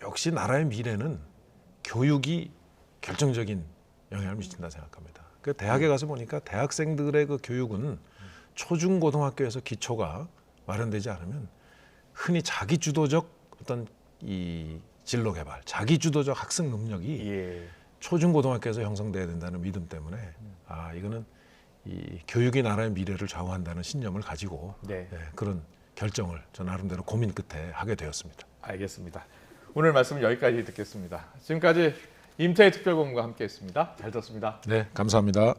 [SPEAKER 10] 역시 나라의 미래는 교육이 결정적인 영향을 미친다 생각합니다. 그 대학에 가서 보니까 대학생들의 그 교육은 초중고등학교에서 기초가 마련되지 않으면 흔히 자기주도적 어떤 이 진로 개발, 자기주도적 학습 능력이
[SPEAKER 1] 예.
[SPEAKER 10] 초중고등학교에서 형성돼야 된다는 믿음 때문에 아 이거는 이 교육이 나라의 미래를 좌우한다는 신념을 가지고
[SPEAKER 1] 네.
[SPEAKER 10] 그런 결정을 저 나름대로 고민 끝에 하게 되었습니다.
[SPEAKER 1] 알겠습니다. 오늘 말씀은 여기까지 듣겠습니다. 지금까지 임태희 특별고문과 함께했습니다. 잘 들었습니다.
[SPEAKER 10] 네, 감사합니다.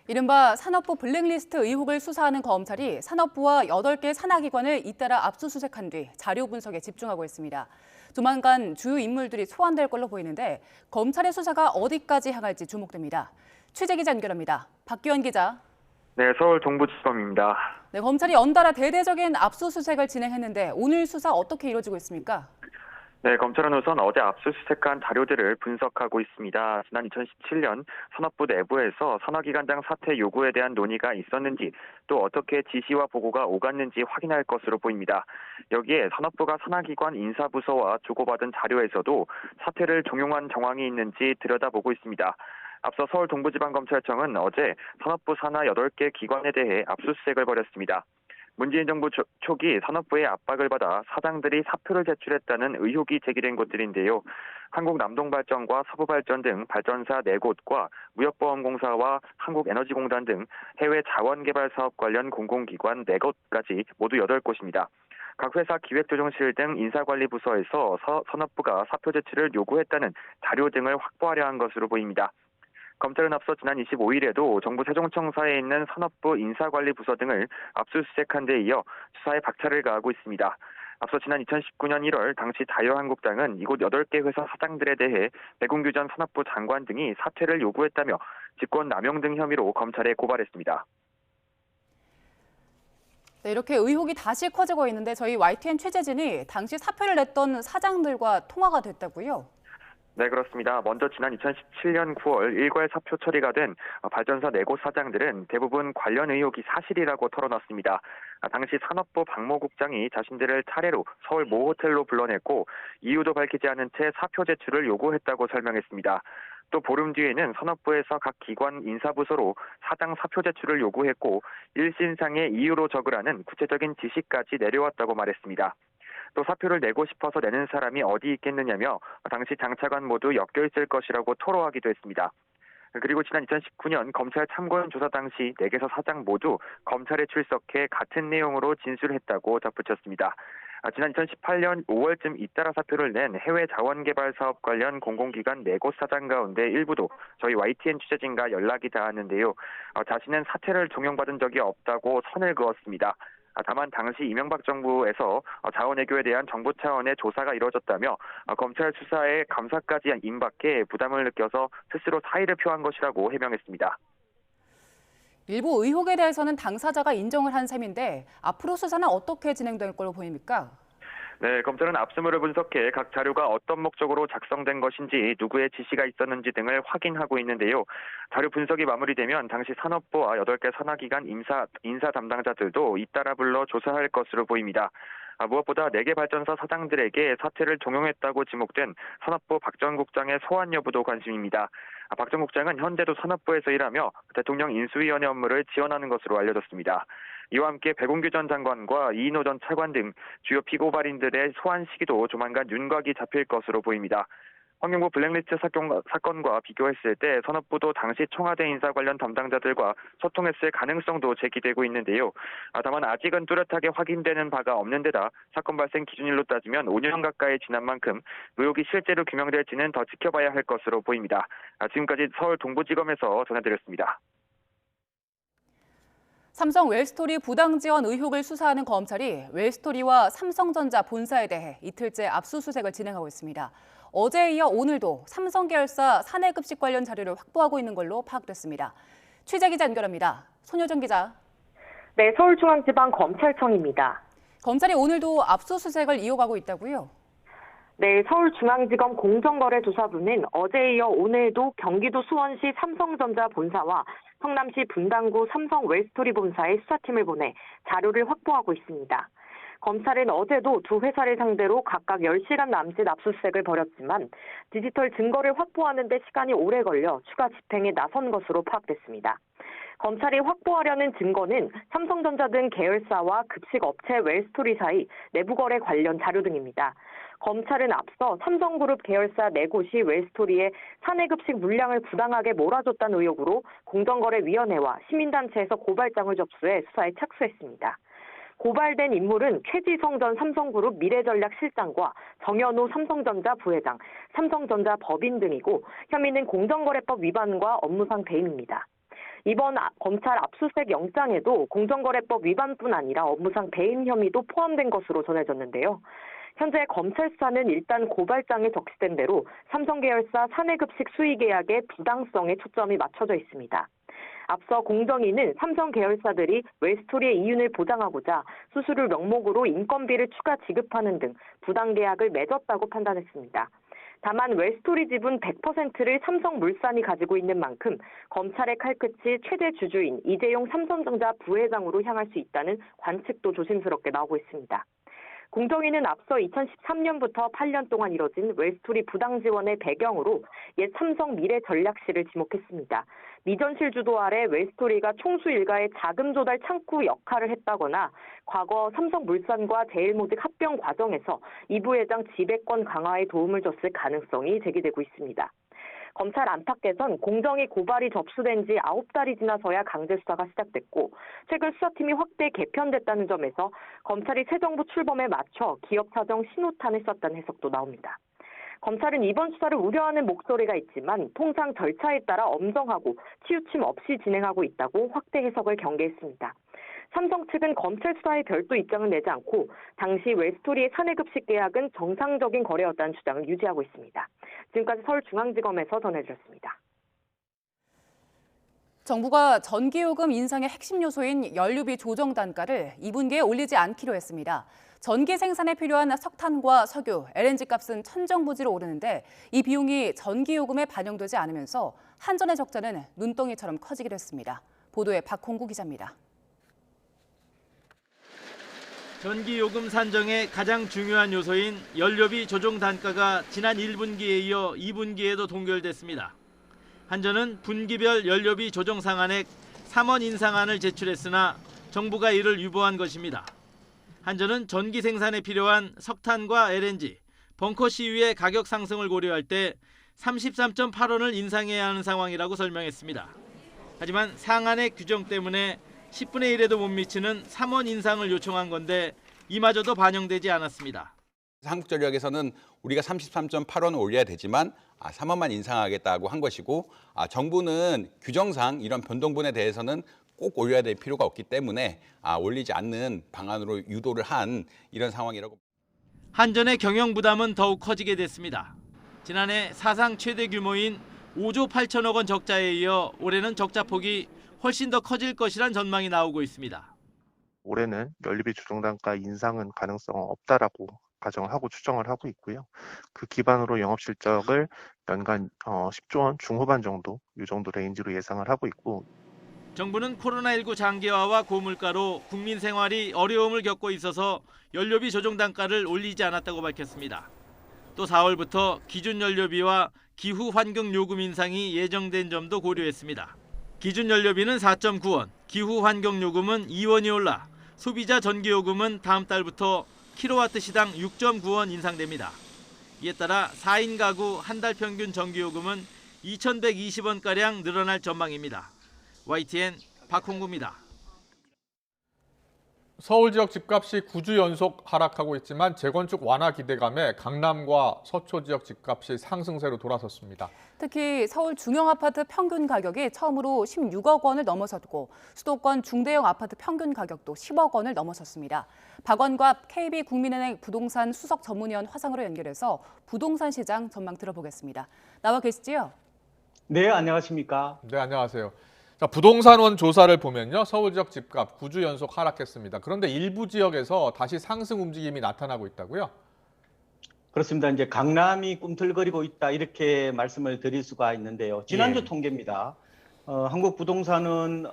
[SPEAKER 2] 이른바 산업부 블랙리스트 의혹을 수사하는 검찰이 산업부와 8개 산하기관을 잇따라 압수수색한 뒤 자료 분석에 집중하고 있습니다. 조만간 주요 인물들이 소환될 걸로 보이는데 검찰의 수사가 어디까지 향할지 주목됩니다. 취재 기자 연결합니다. 박규현 기자.
[SPEAKER 11] 네, 서울 동부지검입니다.
[SPEAKER 2] 네, 검찰이 연달아 대대적인 압수수색을 진행했는데 오늘 수사 어떻게 이루어지고 있습니까?
[SPEAKER 11] 네, 검찰은 우선 어제 압수수색한 자료들을 분석하고 있습니다. 지난 2017년 산업부 내부에서 산하기관장 사퇴 요구에 대한 논의가 있었는지 또 어떻게 지시와 보고가 오갔는지 확인할 것으로 보입니다. 여기에 산업부가 산하기관 인사부서와 주고받은 자료에서도 사퇴를 종용한 정황이 있는지 들여다보고 있습니다. 앞서 서울 동부지방검찰청은 어제 산업부 산하 8개 기관에 대해 압수수색을 벌였습니다. 문재인 정부 초기 산업부의 압박을 받아 사장들이 사표를 제출했다는 의혹이 제기된 곳들인데요. 한국남동발전과 서부발전 등 발전사 4곳과 무역보험공사와 한국에너지공단 등 해외 자원개발사업 관련 공공기관 4곳까지 모두 8곳입니다. 각 회사 기획조정실 등 인사관리부서에서 산업부가 사표 제출을 요구했다는 자료 등을 확보하려 한 것으로 보입니다. 검찰은 앞서 지난 25일에도 정부 세종청사에 있는 산업부 인사관리부서 등을 압수수색한 데 이어 수사에 박차를 가하고 있습니다. 앞서 지난 2019년 1월 당시 자유한국당은 이곳 8개 회사 사장들에 대해 백운규 전 산업부 장관 등이 사퇴를 요구했다며 직권 남용 등 혐의로 검찰에 고발했습니다.
[SPEAKER 2] 네, 이렇게 의혹이 다시 커지고 있는데 저희 YTN 취재진이 당시 사표를 냈던 사장들과 통화가 됐다고요?
[SPEAKER 11] 네, 그렇습니다. 먼저 지난 2017년 9월 일괄 사표 처리가 된 발전사 4곳 사장들은 대부분 관련 의혹이 사실이라고 털어놨습니다. 당시 산업부 박모 국장이 자신들을 차례로 서울 모 호텔로 불러냈고 이유도 밝히지 않은 채 사표 제출을 요구했다고 설명했습니다. 또 보름 뒤에는 산업부에서 각 기관 인사부서로 사장 사표 제출을 요구했고 1신상의 이유로 적으라는 구체적인 지시까지 내려왔다고 말했습니다. 또 사표를 내고 싶어서 내는 사람이 어디 있겠느냐며 당시 장차관 모두 엮여 있을 것이라고 토로하기도 했습니다. 그리고 지난 2019년 검찰 참고인 조사 당시 4개사 사장 모두 검찰에 출석해 같은 내용으로 진술했다고 덧붙였습니다. 지난 2018년 5월쯤 잇따라 사표를 낸 해외 자원개발 사업 관련 공공기관 4곳 사장 가운데 일부도 저희 YTN 취재진과 연락이 닿았는데요. 자신은 사퇴를 종용받은 적이 없다고 선을 그었습니다. 다만 당시 이명박 정부에서 자원외교에 대한 정부 차원의 조사가 이루어졌다며 검찰 수사에 감사까지 임박해 부담을 느껴서 스스로 사의를 표한 것이라고 해명했습니다.
[SPEAKER 2] 일부 의혹에 대해서는 당사자가 인정을 한 셈인데 앞으로 수사는 어떻게 진행될 걸로 보입니까?
[SPEAKER 11] 네, 검찰은 압수물을 분석해 각 자료가 어떤 목적으로 작성된 것인지, 누구의 지시가 있었는지 등을 확인하고 있는데요. 자료 분석이 마무리되면 당시 산업부와 8개 산하기관 인사 담당자들도 잇따라 불러 조사할 것으로 보입니다. 무엇보다 4개 발전사 사장들에게 사퇴를 종용했다고 지목된 산업부 박 전 국장의 소환 여부도 관심입니다. 박 전 국장은 현재도 산업부에서 일하며 대통령 인수위원회 업무를 지원하는 것으로 알려졌습니다. 이와 함께 백운규 전 장관과 이인호 전 차관 등 주요 피고발인들의 소환 시기도 조만간 윤곽이 잡힐 것으로 보입니다. 환경부 블랙리스트 사건과 비교했을 때 산업부도 당시 청와대 인사 관련 담당자들과 소통했을 가능성도 제기되고 있는데요. 다만 아직은 뚜렷하게 확인되는 바가 없는 데다 사건 발생 기준일로 따지면 5년 가까이 지난 만큼 의혹이 실제로 규명될지는 더 지켜봐야 할 것으로 보입니다. 지금까지 서울 동부지검에서 전해드렸습니다.
[SPEAKER 2] 삼성 웰스토리 부당 지원 의혹을 수사하는 검찰이 웰스토리와 삼성전자 본사에 대해 이틀째 압수수색을 진행하고 있습니다. 어제에 이어 오늘도 삼성 계열사 사내급식 관련 자료를 확보하고 있는 걸로 파악됐습니다. 취재기자 연결합니다. 손효정 기자.
[SPEAKER 12] 네, 서울중앙지방검찰청입니다.
[SPEAKER 2] 검찰이 오늘도 압수수색을 이어가고 있다고요?
[SPEAKER 12] 네, 서울중앙지검 공정거래조사부는 어제에 이어 오늘도 경기도 수원시 삼성전자 본사와 성남시 분당구 삼성 웰스토리 본사에 수사팀을 보내 자료를 확보하고 있습니다. 검찰은 어제도 두 회사를 상대로 각각 10시간 남짓 압수수색을 벌였지만 디지털 증거를 확보하는 데 시간이 오래 걸려 추가 집행에 나선 것으로 파악됐습니다. 검찰이 확보하려는 증거는 삼성전자 등 계열사와 급식업체 웰스토리 사이 내부거래 관련 자료 등입니다. 검찰은 앞서 삼성그룹 계열사 4곳이 웰스토리에 사내급식 물량을 부당하게 몰아줬다는 의혹으로 공정거래위원회와 시민단체에서 고발장을 접수해 수사에 착수했습니다. 고발된 인물은 최지성 전 삼성그룹 미래전략실장과 정현우 삼성전자 부회장, 삼성전자 법인 등이고 혐의는 공정거래법 위반과 업무상 배임입니다. 이번 검찰 압수수색 영장에도 공정거래법 위반뿐 아니라 업무상 배임 혐의도 포함된 것으로 전해졌는데요. 현재 검찰 수사는 일단 고발장에 적시된 대로 삼성 계열사 사내급식 수의 계약의 부당성에 초점이 맞춰져 있습니다. 앞서 공정위는 삼성 계열사들이 웰스토리의 이윤을 보장하고자 수수료 명목으로 인건비를 추가 지급하는 등 부당 계약을 맺었다고 판단했습니다. 다만 웰스토리 지분 100%를 삼성물산이 가지고 있는 만큼 검찰의 칼끝이 최대 주주인 이재용 삼성전자 부회장으로 향할 수 있다는 관측도 조심스럽게 나오고 있습니다. 공정위는 앞서 2013년부터 8년 동안 이뤄진 웰스토리 부당 지원의 배경으로 옛 삼성 미래전략실을 지목했습니다. 미전실 주도 아래 웰스토리가 총수 일가의 자금 조달 창구 역할을 했다거나 과거 삼성물산과 제일모직 합병 과정에서 이 부회장 지배권 강화에 도움을 줬을 가능성이 제기되고 있습니다. 검찰 안팎에선 공정위 고발이 접수된 지 9달이 지나서야 강제 수사가 시작됐고 최근 수사팀이 확대 개편됐다는 점에서 검찰이 새 정부 출범에 맞춰 기업 사정 신호탄을 쐈다는 해석도 나옵니다. 검찰은 이번 수사를 우려하는 목소리가 있지만 통상 절차에 따라 엄정하고 치우침 없이 진행하고 있다고 확대 해석을 경계했습니다. 삼성 측은 검찰 수사에 별도 입장을 내지 않고 당시 웰스토리의 사내급식 계약은 정상적인 거래였다는 주장을 유지하고 있습니다. 지금까지 서울중앙지검에서 전해드렸습니다.
[SPEAKER 2] 정부가 전기요금 인상의 핵심 요소인 연료비 조정 단가를 2분기에 올리지 않기로 했습니다. 전기 생산에 필요한 석탄과 석유, LNG 값은 천정부지로 오르는데 이 비용이 전기요금에 반영되지 않으면서 한전의 적자는 눈덩이처럼 커지기도 했습니다. 보도에 박홍구 기자입니다.
[SPEAKER 13] 전기요금 산정의 가장 중요한 요소인 연료비 조정 단가가 지난 1분기에 이어 2분기에도 동결됐습니다. 한전은 분기별 연료비 조정 상한액 3원 인상안을 제출했으나 정부가 이를 유보한 것입니다. 한전은 전기 생산에 필요한 석탄과 LNG, 벙커 시위의 가격 상승을 고려할 때 33.8원을 인상해야 하는 상황이라고 설명했습니다. 하지만 상한액 규정 때문에 10분의 1에도 못 미치는 3원 인상을 요청한 건데 이마저도 반영되지 않았습니다.
[SPEAKER 14] 한국전력에서는 우리가 33.8원 올려야 되지만 3원만 인상하겠다고 한 것이고, 정부는 규정상 이런 변동분에 대해서는 꼭 올려야 될 필요가 없기 때문에 올리지 않는 방안으로 유도를 한 이런 상황이라고.
[SPEAKER 13] 한전의 경영 부담은 더욱 커지게 됐습니다. 지난해 사상 최대 규모인 5조 8천억 원 적자에 이어 올해는 적자 폭이 훨씬 더 커질 것이란 전망이 나오고 있습니다.
[SPEAKER 15] 올해는 연료비 조정단가 인상은 가능성은 없다라고 가정을 하고 추정을 하고 있고요. 그 기반으로 영업실적을 연간 10조 원 중후반 정도, 이 정도 레인지로 예상을 하고 있고,
[SPEAKER 13] 정부는 코로나19 장기화와 고물가로 국민 생활이 어려움을 겪고 있어서 연료비 조정 단가를 올리지 않았다고 밝혔습니다. 또 4월부터 기준 연료비와 기후 환경 요금 인상이 예정된 점도 고려했습니다. 기준 연료비는 4.9원, 기후 환경 요금은 2원이 올라 소비자 전기 요금은 다음 달부터 킬로와트 시당 6.9원 인상됩니다. 이에 따라 4인 가구 한 달 평균 전기 요금은 2,120원가량 늘어날 전망입니다. YTN 박홍구입니다.
[SPEAKER 1] 서울 지역 집값이 9주 연속 하락하고 있지만 재건축 완화 기대감에 강남과 서초 지역 집값이 상승세로 돌아섰습니다.
[SPEAKER 2] 특히 서울 중형 아파트 평균 가격이 처음으로 16억 원을 넘어섰고 수도권 중대형 아파트 평균 가격도 10억 원을 넘어섰습니다. 박원갑 KB국민은행 부동산 수석 전문위원 화상으로 연결해서 부동산 시장 전망 들어보겠습니다. 나와 계시지요?
[SPEAKER 16] 네, 안녕하십니까?
[SPEAKER 1] 네, 안녕하세요. 자, 부동산원 조사를 보면요. 서울 지역 집값 9주 연속 하락했습니다. 그런데 일부 지역에서 다시 상승 움직임이 나타나고 있다고요?
[SPEAKER 16] 그렇습니다. 이제 강남이 꿈틀거리고 있다 이렇게 말씀을 드릴 수가 있는데요. 지난주 통계입니다. 한국 부동산은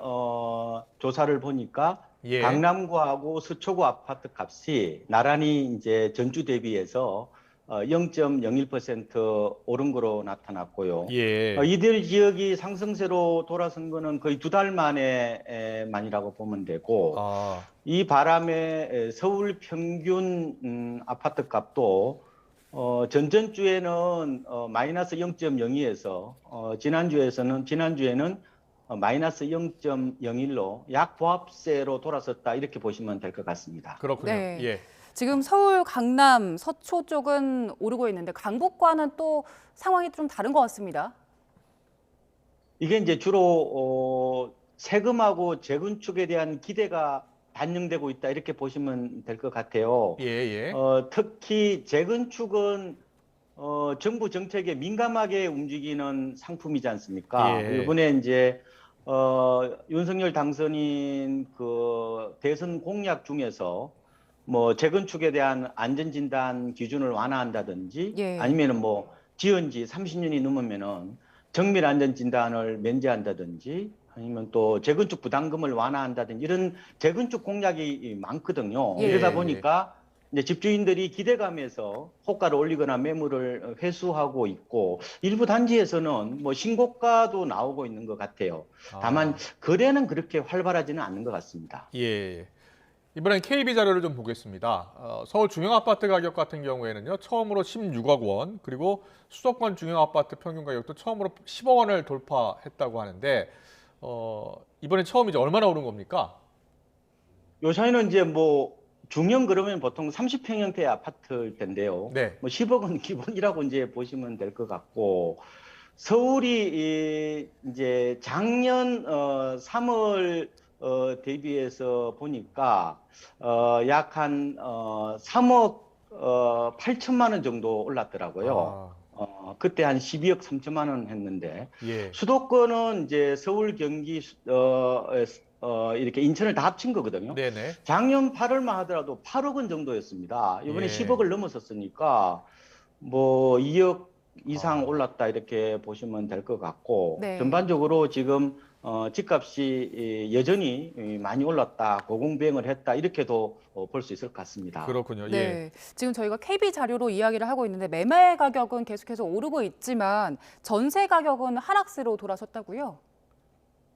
[SPEAKER 16] 조사를 보니까 강남구하고 서초구 아파트 값이 나란히 이제 전주 대비해서 0.01% 오른 거로 나타났고요. 이들 지역이 상승세로 돌아선 거는 거의 2달 만이라고 보면 되고, 이 바람에 서울 평균 아파트 값도 전전주에는 마이너스 0.02에서 지난주에는 마이너스 0.01로 약 보합세로 돌아섰다 이렇게 보시면 될 것 같습니다.
[SPEAKER 1] 그렇군요.
[SPEAKER 2] 네.
[SPEAKER 1] 예.
[SPEAKER 2] 지금 서울, 강남, 서초 쪽은 오르고 있는데 강북과는 또 상황이 좀 다른 것 같습니다.
[SPEAKER 16] 이게 이제 주로 세금하고 재건축에 대한 기대가 반영되고 있다 이렇게 보시면 될 것 같아요. 특히 재건축은 정부 정책에 민감하게 움직이는 상품이지 않습니까? 이번에 이제 윤석열 당선인 그 대선 공약 중에서 뭐 재건축에 대한 안전진단 기준을 완화한다든지 아니면은 뭐 지은 지 30년이 넘으면은 정밀 안전진단을 면제한다든지 아니면 또 재건축 부담금을 완화한다든지 이런 재건축 공약이 많거든요. 이러다 보니까 이제 집주인들이 기대감에서 호가를 올리거나 매물을 회수하고 있고 일부 단지에서는 뭐 신고가도 나오고 있는 것 같아요. 다만 거래는 그렇게 활발하지는 않는 것 같습니다.
[SPEAKER 1] 예. 이번엔 KB 자료를 좀 보겠습니다. 서울 중형 아파트 가격 같은 경우에는요. 처음으로 16억 원, 그리고 수도권 중형 아파트 평균 가격도 처음으로 10억 원을 돌파했다고 하는데 이번엔 처음이죠. 얼마나 오른 겁니까?
[SPEAKER 16] 요 사이는 이제 뭐 중형 그러면 보통 30평형대 아파트일 텐데요. 뭐 10억은 기본이라고 이제 보시면 될 것 같고 서울이 이제 작년 3월 대비해서 보니까 약 한 3억 8천만 원 정도 올랐더라고요. 그때 한 12억 3천만 원 했는데 수도권은 이제 서울, 경기, 이렇게 인천을 다 합친 거거든요. 작년 8월만 하더라도 8억 원 정도였습니다. 이번에 10억을 넘었었으니까 뭐 2억 이상 올랐다 이렇게 보시면 될 것 같고 전반적으로 지금 집값이 여전히 많이 올랐다, 고공비행을 했다 이렇게도 볼 수 있을 것 같습니다.
[SPEAKER 1] 그렇군요.
[SPEAKER 2] 네, 지금 저희가 KB 자료로 이야기를 하고 있는데 매매 가격은 계속해서 오르고 있지만 전세 가격은 하락세로 돌아섰다고요?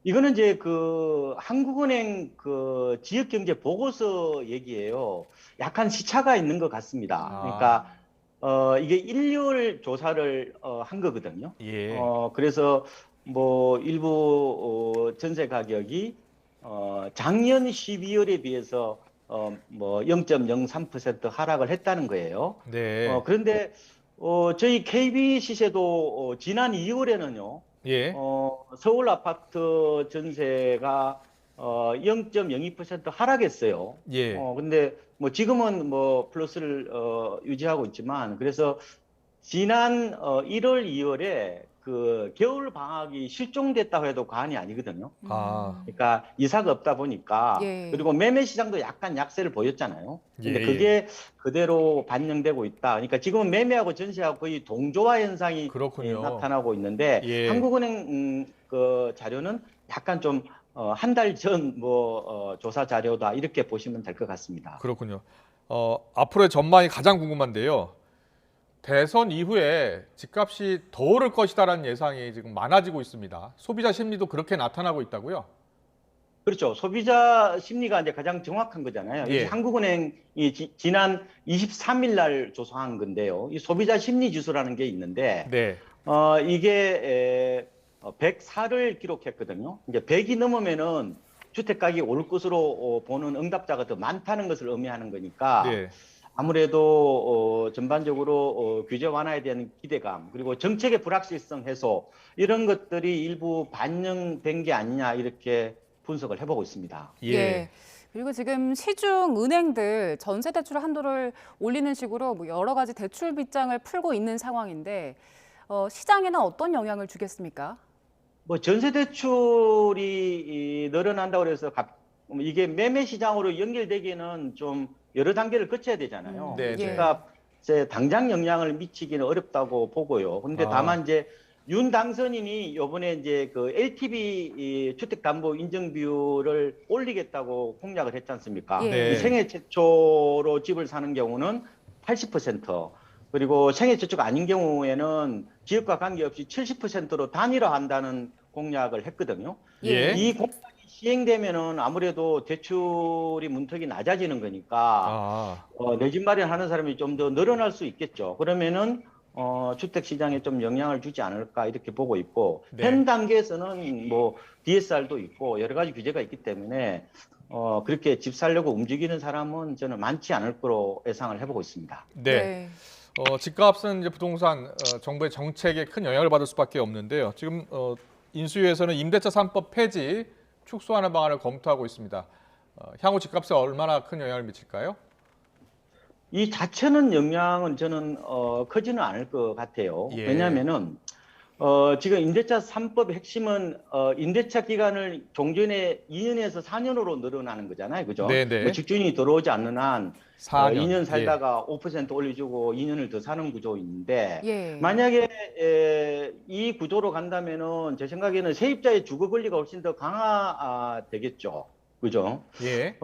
[SPEAKER 16] 이거는 이제 그 한국은행 그 지역경제 보고서 얘기예요. 약간 시차가 있는 것 같습니다. 그러니까 이게 1월 조사를 한 거거든요. 그래서 뭐 일부 전세 가격이 작년 12월에 비해서 뭐 0.03% 하락을 했다는 거예요.
[SPEAKER 1] 네.
[SPEAKER 16] 그런데 저희 KB 시세도 지난 2월에는요.
[SPEAKER 1] 예.
[SPEAKER 16] 서울 아파트 전세가 0.02% 하락했어요.
[SPEAKER 1] 예.
[SPEAKER 16] 근데 뭐 지금은 뭐 플러스를 유지하고 있지만, 그래서 지난 1월, 2월에 그 겨울 방학이 실종됐다고 해도 과언이 아니거든요. 그러니까 이사가 없다 보니까
[SPEAKER 2] 예.
[SPEAKER 16] 그리고 매매 시장도 약간 약세를 보였잖아요. 근데
[SPEAKER 1] 예.
[SPEAKER 16] 그게 그대로 반영되고 있다. 그러니까 지금은 매매하고 전세하고 거의 동조화 현상이
[SPEAKER 1] 그렇군요.
[SPEAKER 16] 나타나고 있는데
[SPEAKER 1] 예.
[SPEAKER 16] 한국은행 그 자료는 약간 좀 한 달 전 조사 자료다 이렇게 보시면 될 것 같습니다.
[SPEAKER 1] 그렇군요. 앞으로의 전망이 가장 궁금한데요. 대선 이후에 집값이 더 오를 것이다라는 예상이 지금 많아지고 있습니다. 소비자 심리도 그렇게 나타나고 있다고요?
[SPEAKER 16] 그렇죠. 소비자 심리가 이제 가장 정확한 거잖아요.
[SPEAKER 1] 예.
[SPEAKER 16] 이 한국은행이 지난 23일 날 조사한 건데요. 이 소비자 심리 지수라는 게 있는데,
[SPEAKER 1] 네.
[SPEAKER 16] 이게 104를 기록했거든요. 이제 100이 넘으면은 주택 가격이 오를 것으로 보는 응답자가 더 많다는 것을 의미하는 거니까.
[SPEAKER 1] 네.
[SPEAKER 16] 아무래도 전반적으로 규제 완화에 대한 기대감, 그리고 정책의 불확실성 해소, 이런 것들이 일부 반영된 게 아니냐 이렇게 분석을 해보고 있습니다.
[SPEAKER 2] 예. 그리고 지금 시중 은행들 전세 대출 한도를 올리는 식으로 뭐 여러 가지 대출 빗장을 풀고 있는 상황인데 시장에는 어떤 영향을 주겠습니까?
[SPEAKER 16] 뭐 전세 대출이 늘어난다고 해서 이게 매매 시장으로 연결되기에는 좀 여러 단계를 거쳐야 되잖아요. 그러니까 이제 당장 영향을 미치기는 어렵다고 보고요. 근데 다만 이제 윤 당선인이 이번에 이제 그 LTV 주택담보 인정 비율을 올리겠다고 공약을 했지 않습니까?
[SPEAKER 2] 예.
[SPEAKER 16] 이 생애 최초로 집을 사는 경우는 80%, 그리고 생애 최초가 아닌 경우에는 지역과 관계없이 70%로 단일화한다는 공약을 했거든요.
[SPEAKER 1] 예.
[SPEAKER 16] 이 공약이 시행되면은 아무래도 대출이 문턱이 낮아지는 거니까 내 집 마련하는 사람이 좀 더 늘어날 수 있겠죠. 그러면은 주택 시장에 좀 영향을 주지 않을까 이렇게 보고 있고, 현 단계에서는 뭐 DSR도 있고 여러 가지 규제가 있기 때문에 그렇게 집 살려고 움직이는 사람은 저는 많지 않을 거로 예상을 해보고 있습니다.
[SPEAKER 1] 네. 집값은 이제 부동산 정부의 정책에 큰 영향을 받을 수밖에 없는데요. 지금 인수위에서는 임대차 3법 폐지 축소하는 방안을 검토하고 있습니다. 향후 집값에 얼마나 큰 영향을 미칠까요?
[SPEAKER 16] 이 자체는 영향은 저는 크지는 않을 것 같아요.
[SPEAKER 1] 예.
[SPEAKER 16] 왜냐하면은 지금 임대차 3법의 핵심은 임대차 기간을 종전에 2년에서 4년으로 늘어나는 거잖아요. 그죠?
[SPEAKER 1] 네네.
[SPEAKER 16] 뭐 집주인이 들어오지 않는 한
[SPEAKER 1] 4년.
[SPEAKER 16] 2년 살다가 5% 올려주고 2년을 더 사는 구조인데,
[SPEAKER 2] 예.
[SPEAKER 16] 만약에 이 구조로 간다면은 제 생각에는 세입자의 주거 권리가 훨씬 더 강화되겠죠. 그죠?
[SPEAKER 1] 예.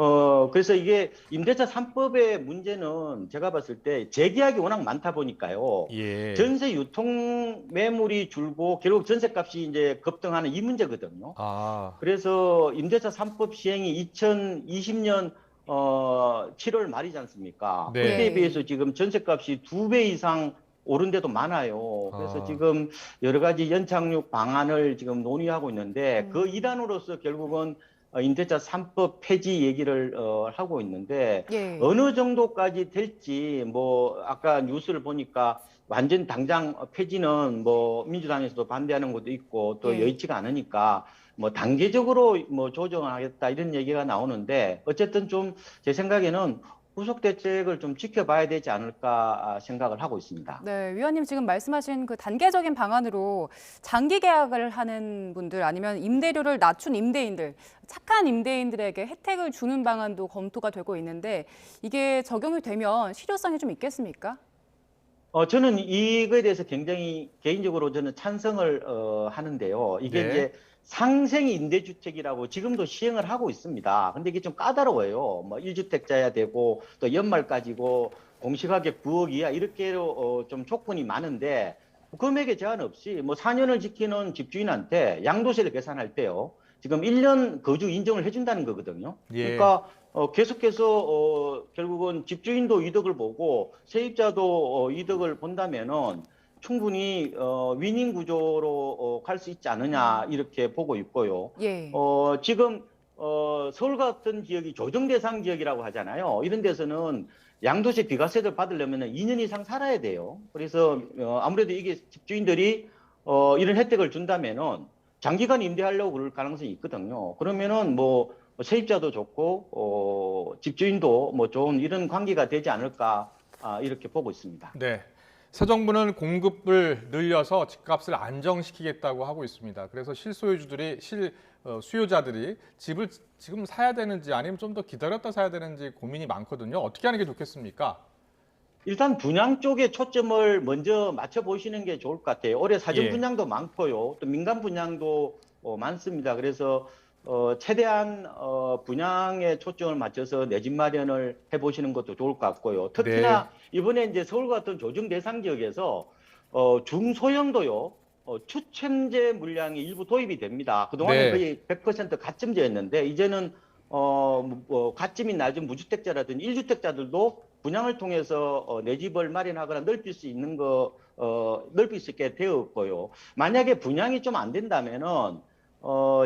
[SPEAKER 16] 그래서 이게 임대차 3법의 문제는 제가 봤을 때 재계약이 워낙 많다 보니까요.
[SPEAKER 1] 예.
[SPEAKER 16] 전세 유통 매물이 줄고 결국 전세값이 이제 급등하는 이 문제거든요. 그래서 임대차 3법 시행이 2020년 7월 말이지 않습니까?
[SPEAKER 1] 네.
[SPEAKER 16] 그때에 비해서 지금 전세값이 2배 이상 오른 데도 많아요. 그래서 지금 여러 가지 연착륙 방안을 지금 논의하고 있는데 그 일환으로서 결국은 임대차 3법 폐지 얘기를 하고 있는데 어느 정도까지 될지, 뭐 아까 뉴스를 보니까 완전 당장 폐지는 뭐 민주당에서도 반대하는 것도 있고 또 여의치가 않으니까 뭐 단계적으로 뭐 조정하겠다 이런 얘기가 나오는데, 어쨌든 좀 제 생각에는 후속 대책을 좀 지켜봐야 되지 않을까 생각을 하고 있습니다.
[SPEAKER 2] 네, 위원님 지금 말씀하신 그 단계적인 방안으로 장기 계약을 하는 분들 아니면 임대료를 낮춘 임대인들, 착한 임대인들에게 혜택을 주는 방안도 검토가 되고 있는데 이게 적용이 되면 실효성이 좀 있겠습니까?
[SPEAKER 16] 저는 이거에 대해서 굉장히 개인적으로 저는 찬성을 하는데요. 이게 이제 상생 임대주택이라고 지금도 시행을 하고 있습니다. 근데 이게 좀 까다로워요. 뭐 1주택자야 되고 또 연말까지고 공시가격 9억 이하 이렇게로 좀 조건이 많은데, 금액에 제한 없이 뭐 4년을 지키는 집주인한테 양도세를 계산할 때요, 지금 1년 거주 인정을 해준다는 거거든요. 그러니까 계속해서 결국은 집주인도 이득을 보고 세입자도 이득을 본다면은 충분히 위닝 구조로 갈 수 있지 않느냐 이렇게 보고 있고요. 지금 서울 같은 지역이 조정 대상 지역이라고 하잖아요. 이런 데서는 양도세 비과세를 받으려면 2년 이상 살아야 돼요. 그래서 아무래도 이게 집주인들이 이런 혜택을 준다면은 장기간 임대하려고 그럴 가능성이 있거든요. 그러면은 뭐 세입자도 좋고 집주인도 뭐 좋은 이런 관계가 되지 않을까 이렇게 보고 있습니다.
[SPEAKER 1] 네. 새 정부는 공급을 늘려서 집값을 안정시키겠다고 하고 있습니다. 그래서 실소유주들이 수요자들이 집을 지금 사야 되는지 아니면 좀 더 기다렸다 사야 되는지 고민이 많거든요. 어떻게 하는 게 좋겠습니까?
[SPEAKER 16] 일단 분양 쪽에 초점을 먼저 맞춰 보시는 게 좋을 것 같아요. 올해 사전 분양도 많고요. 또 민간 분양도 많습니다. 그래서 최대한 분양에 초점을 맞춰서 내 집 마련을 해보시는 것도 좋을 것 같고요. 특히나 이번에 이제 서울 같은 조정 대상 지역에서 중소형도요. 추첨제 물량이 일부 도입이 됩니다. 그동안은 거의 100% 가점제였는데 이제는 가점이 낮은 무주택자라든지 1주택자들도 분양을 통해서 내 집을 마련하거나 넓힐 수 있게 되었고요. 만약에 분양이 좀 안 된다면은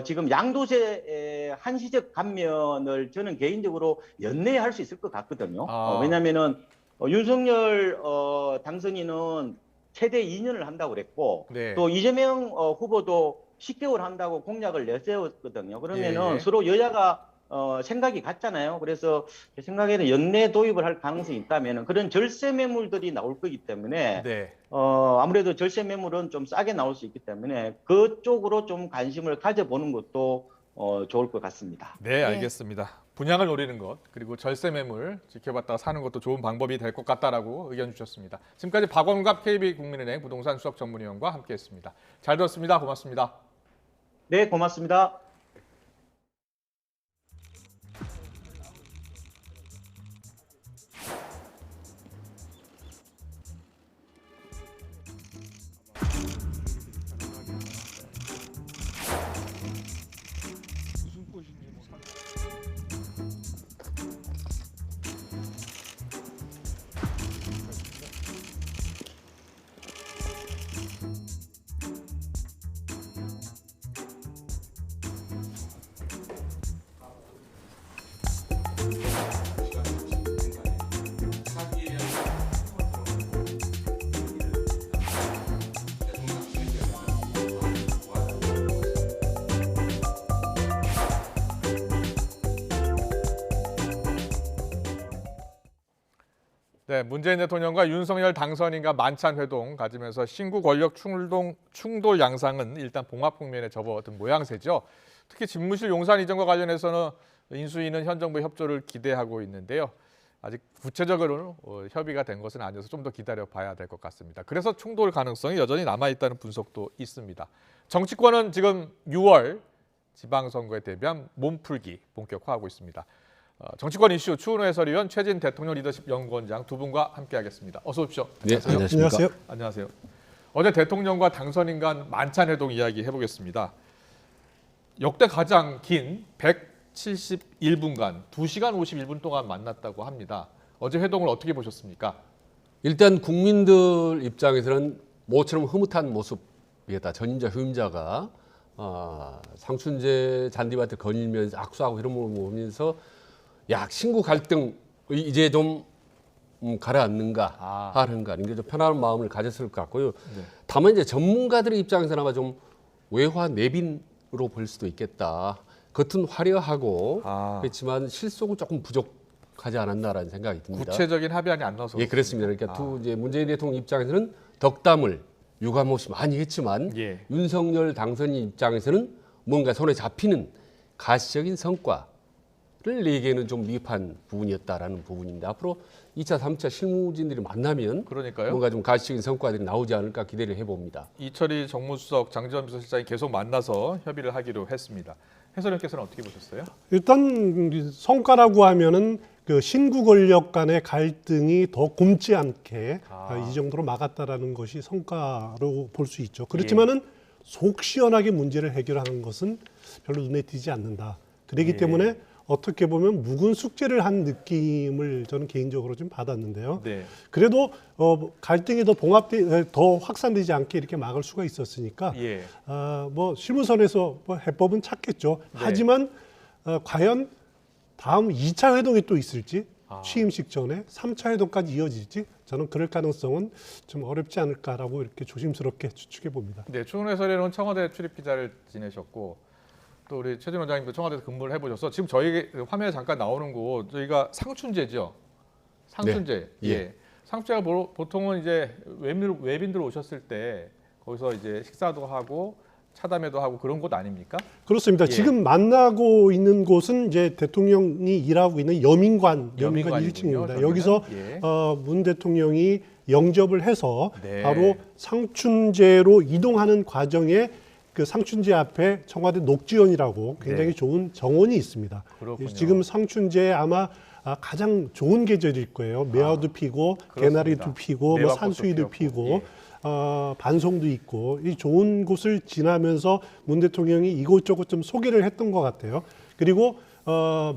[SPEAKER 16] 지금 양도세 한시적 감면을 저는 개인적으로 연내에 할 수 있을 것 같거든요. 왜냐면은 윤석열 당선인은 최대 2년을 한다고 그랬고 또 이재명 후보도 10개월 한다고 공약을 내세웠거든요. 그러면은 서로 여야가 생각이 같잖아요. 그래서 제 생각에는 연내 도입을 할 가능성이 있다면 그런 절세 매물들이 나올 거기 때문에 아무래도 절세 매물은 좀 싸게 나올 수 있기 때문에 그쪽으로 좀 관심을 가져보는 것도 좋을 것 같습니다.
[SPEAKER 1] 네, 알겠습니다. 분양을 노리는 것 그리고 절세 매물 지켜봤다가 사는 것도 좋은 방법이 될 것 같다라고 의견 주셨습니다. 지금까지 박원갑 KB국민은행 부동산 수석 전문위원과 함께했습니다. 잘 들었습니다. 고맙습니다.
[SPEAKER 16] 네, 고맙습니다.
[SPEAKER 1] 네, 문재인 대통령과 윤석열 당선인과 만찬 회동 가지면서 신구 권력 충돌 양상은 일단 봉합 국면에 접어든 모양새죠. 특히 집무실 용산 이전과 관련해서는 인수위는 현 정부의 협조를 기대하고 있는데요. 아직 구체적으로 협의가 된 것은 아니어서 좀 더 기다려봐야 될 것 같습니다. 그래서 충돌 가능성이 여전히 남아있다는 분석도 있습니다. 정치권은 지금 6월 지방선거에 대비한 몸풀기 본격화하고 있습니다. 정치권 이슈 추은호 해설위원, 최진 대통령 리더십 연구원장 두 분과 함께하겠습니다. 어서 오십시오.
[SPEAKER 17] 네, 안녕하세요.
[SPEAKER 1] 안녕하세요. 어제 대통령과 당선인 간 만찬 회동 이야기 해보겠습니다. 역대 가장 긴 171분간 2시간 51분 동안 만났다고 합니다. 어제 회동을 어떻게 보셨습니까?
[SPEAKER 17] 일단 국민들 입장에서는 모처럼 흐뭇한 모습이었다. 전임자, 후임자가 상춘제 잔디밭을 거닐면서 악수하고 이런 모습을 보면서 야, 신구 갈등 이제 좀 가라앉는가 하는가 이게 좀 편안한 마음을 가졌을 것 같고요. 다만 이제 전문가들의 입장에서는 아마 좀 외화 내빈으로 볼 수도 있겠다. 겉은 화려하고 그렇지만 실속은 조금 부족하지 않았나라는 생각이 듭니다.
[SPEAKER 1] 구체적인 합의안이 안 나와서
[SPEAKER 17] 예, 그렇습니다. 그러니까 이제 문재인 대통령 입장에서는 덕담을 유감없이 많이 했지만 윤석열 당선인 입장에서는 뭔가 손에 잡히는 가시적인 성과를 내기에는 좀 미흡한 부분이었다라는 부분인데 앞으로 2차, 3차 실무진들이 만나면 뭔가 좀 가시적인 성과들이 나오지 않을까 기대를 해봅니다.
[SPEAKER 1] 이철희 정무수석, 장지원 비서실장이 계속 만나서 협의를 하기로 했습니다. 해설위원께서는 어떻게 보셨어요?
[SPEAKER 18] 일단 성과라고 하면은 그 신구 권력 간의 갈등이 더 굼지 않게 이 정도로 막았다라는 것이 성과로 볼 수 있죠. 그렇지만은 속 시원하게 문제를 해결하는 것은 별로 눈에 띄지 않는다. 그렇기 때문에 어떻게 보면 묵은 숙제를 한 느낌을 저는 개인적으로 좀 받았는데요. 그래도 갈등이 더 확산되지 않게 이렇게 막을 수가 있었으니까 뭐 실무선에서 뭐 해법은 찾겠죠. 하지만 과연 다음 2차 회동이 또 있을지 취임식 전에 3차 회동까지 이어질지 저는 그럴 가능성은 좀 어렵지 않을까라고 이렇게 조심스럽게 추측해 봅니다.
[SPEAKER 1] 네, 추은호 해설위원은 청와대 출입 기자를 지내셨고 또 우리 최진 원장님도 청와대에서 근무를 해보셔서 지금 저희 화면에 잠깐 나오는 곳 저희가 상춘제죠. 상춘제.
[SPEAKER 17] 네. 예.
[SPEAKER 1] 상춘제가 보통은 이제 외빈들 오셨을 때 거기서 이제 식사도 하고 차담회도 하고 그런 곳 아닙니까?
[SPEAKER 18] 그렇습니다.
[SPEAKER 1] 예.
[SPEAKER 18] 지금 만나고 있는 곳은 이제 대통령이 일하고 있는 여민관 1층입니다. 여기서
[SPEAKER 1] 예.
[SPEAKER 18] 문 대통령이 영접을 해서
[SPEAKER 1] 네.
[SPEAKER 18] 바로 상춘제로 이동하는 과정에 그 상춘제 앞에 청와대 녹지원이라고 굉장히
[SPEAKER 1] 네.
[SPEAKER 18] 좋은 정원이 있습니다.
[SPEAKER 1] 그렇군요.
[SPEAKER 18] 지금 상춘제에 아마 가장 좋은 계절일 거예요. 매화도 피고 개나리도 피고 뭐 산수유도 피고
[SPEAKER 1] 예.
[SPEAKER 18] 반송도 있고 이 좋은 곳을 지나면서 문 대통령이 이곳저곳 좀 소개를 했던 것 같아요. 그리고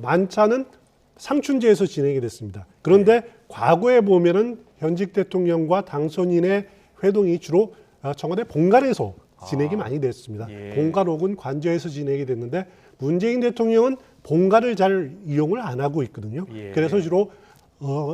[SPEAKER 18] 만찬은 상춘제에서 진행이 됐습니다. 그런데 과거에 보면은 현직 대통령과 당선인의 회동이 주로 청와대 본관에서 진행이 많이 됐습니다.
[SPEAKER 1] 예.
[SPEAKER 18] 본관 혹은 관저에서 진행이 됐는데 문재인 대통령은 본관을 잘 이용을 안 하고 있거든요.
[SPEAKER 1] 예.
[SPEAKER 18] 그래서 주로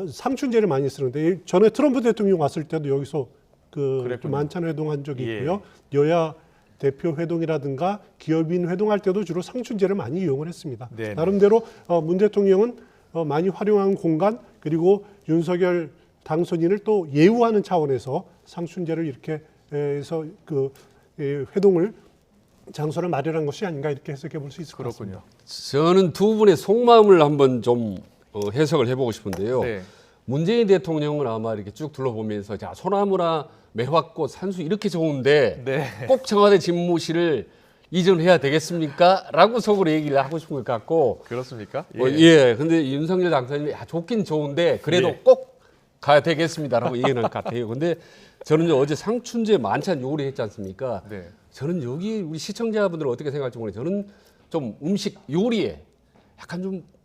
[SPEAKER 18] 상춘제를 많이 쓰는데 전에 트럼프 대통령 왔을 때도 여기서 그 만찬 회동한 적이
[SPEAKER 1] 예.
[SPEAKER 18] 있고요. 여야 대표 회동이라든가 기업인 회동할 때도 주로 상춘제를 많이 이용을 했습니다.
[SPEAKER 1] 네네.
[SPEAKER 18] 나름대로 문 대통령은 많이 활용한 공간 그리고 윤석열 당선인을 또 예우하는 차원에서 상춘제를 이렇게 해서 그 회동을 장소를 마련한 것이 아닌가 이렇게 해석해 볼 수 있을 것 같습니다.
[SPEAKER 17] 저는 두 분의 속마음을 한번 좀 해석을 해보고 싶은데요.
[SPEAKER 1] 네.
[SPEAKER 17] 문재인 대통령은 아마 이렇게 쭉 둘러보면서 자 소나무나 매화꽃, 산수 이렇게 좋은데
[SPEAKER 1] 네.
[SPEAKER 17] 꼭 청와대 집무실을 이전해야 되겠습니까? 라고 속으로 얘기를 하고 싶은 것 같고
[SPEAKER 1] 그렇습니까?
[SPEAKER 17] 예. 근데 윤석열 당선인이 좋긴 좋은데 그래도
[SPEAKER 1] 예.
[SPEAKER 17] 꼭 가야 되겠습니다라고 얘기하는 것 같아요. 근데 저는 어제 상춘제 만찬 요리 했지 않습니까?
[SPEAKER 1] 네.
[SPEAKER 17] 저는 여기 우리 시청자분들은 어떻게 생각할지 모르겠는데 저는 좀 음식 요리에 약간 좀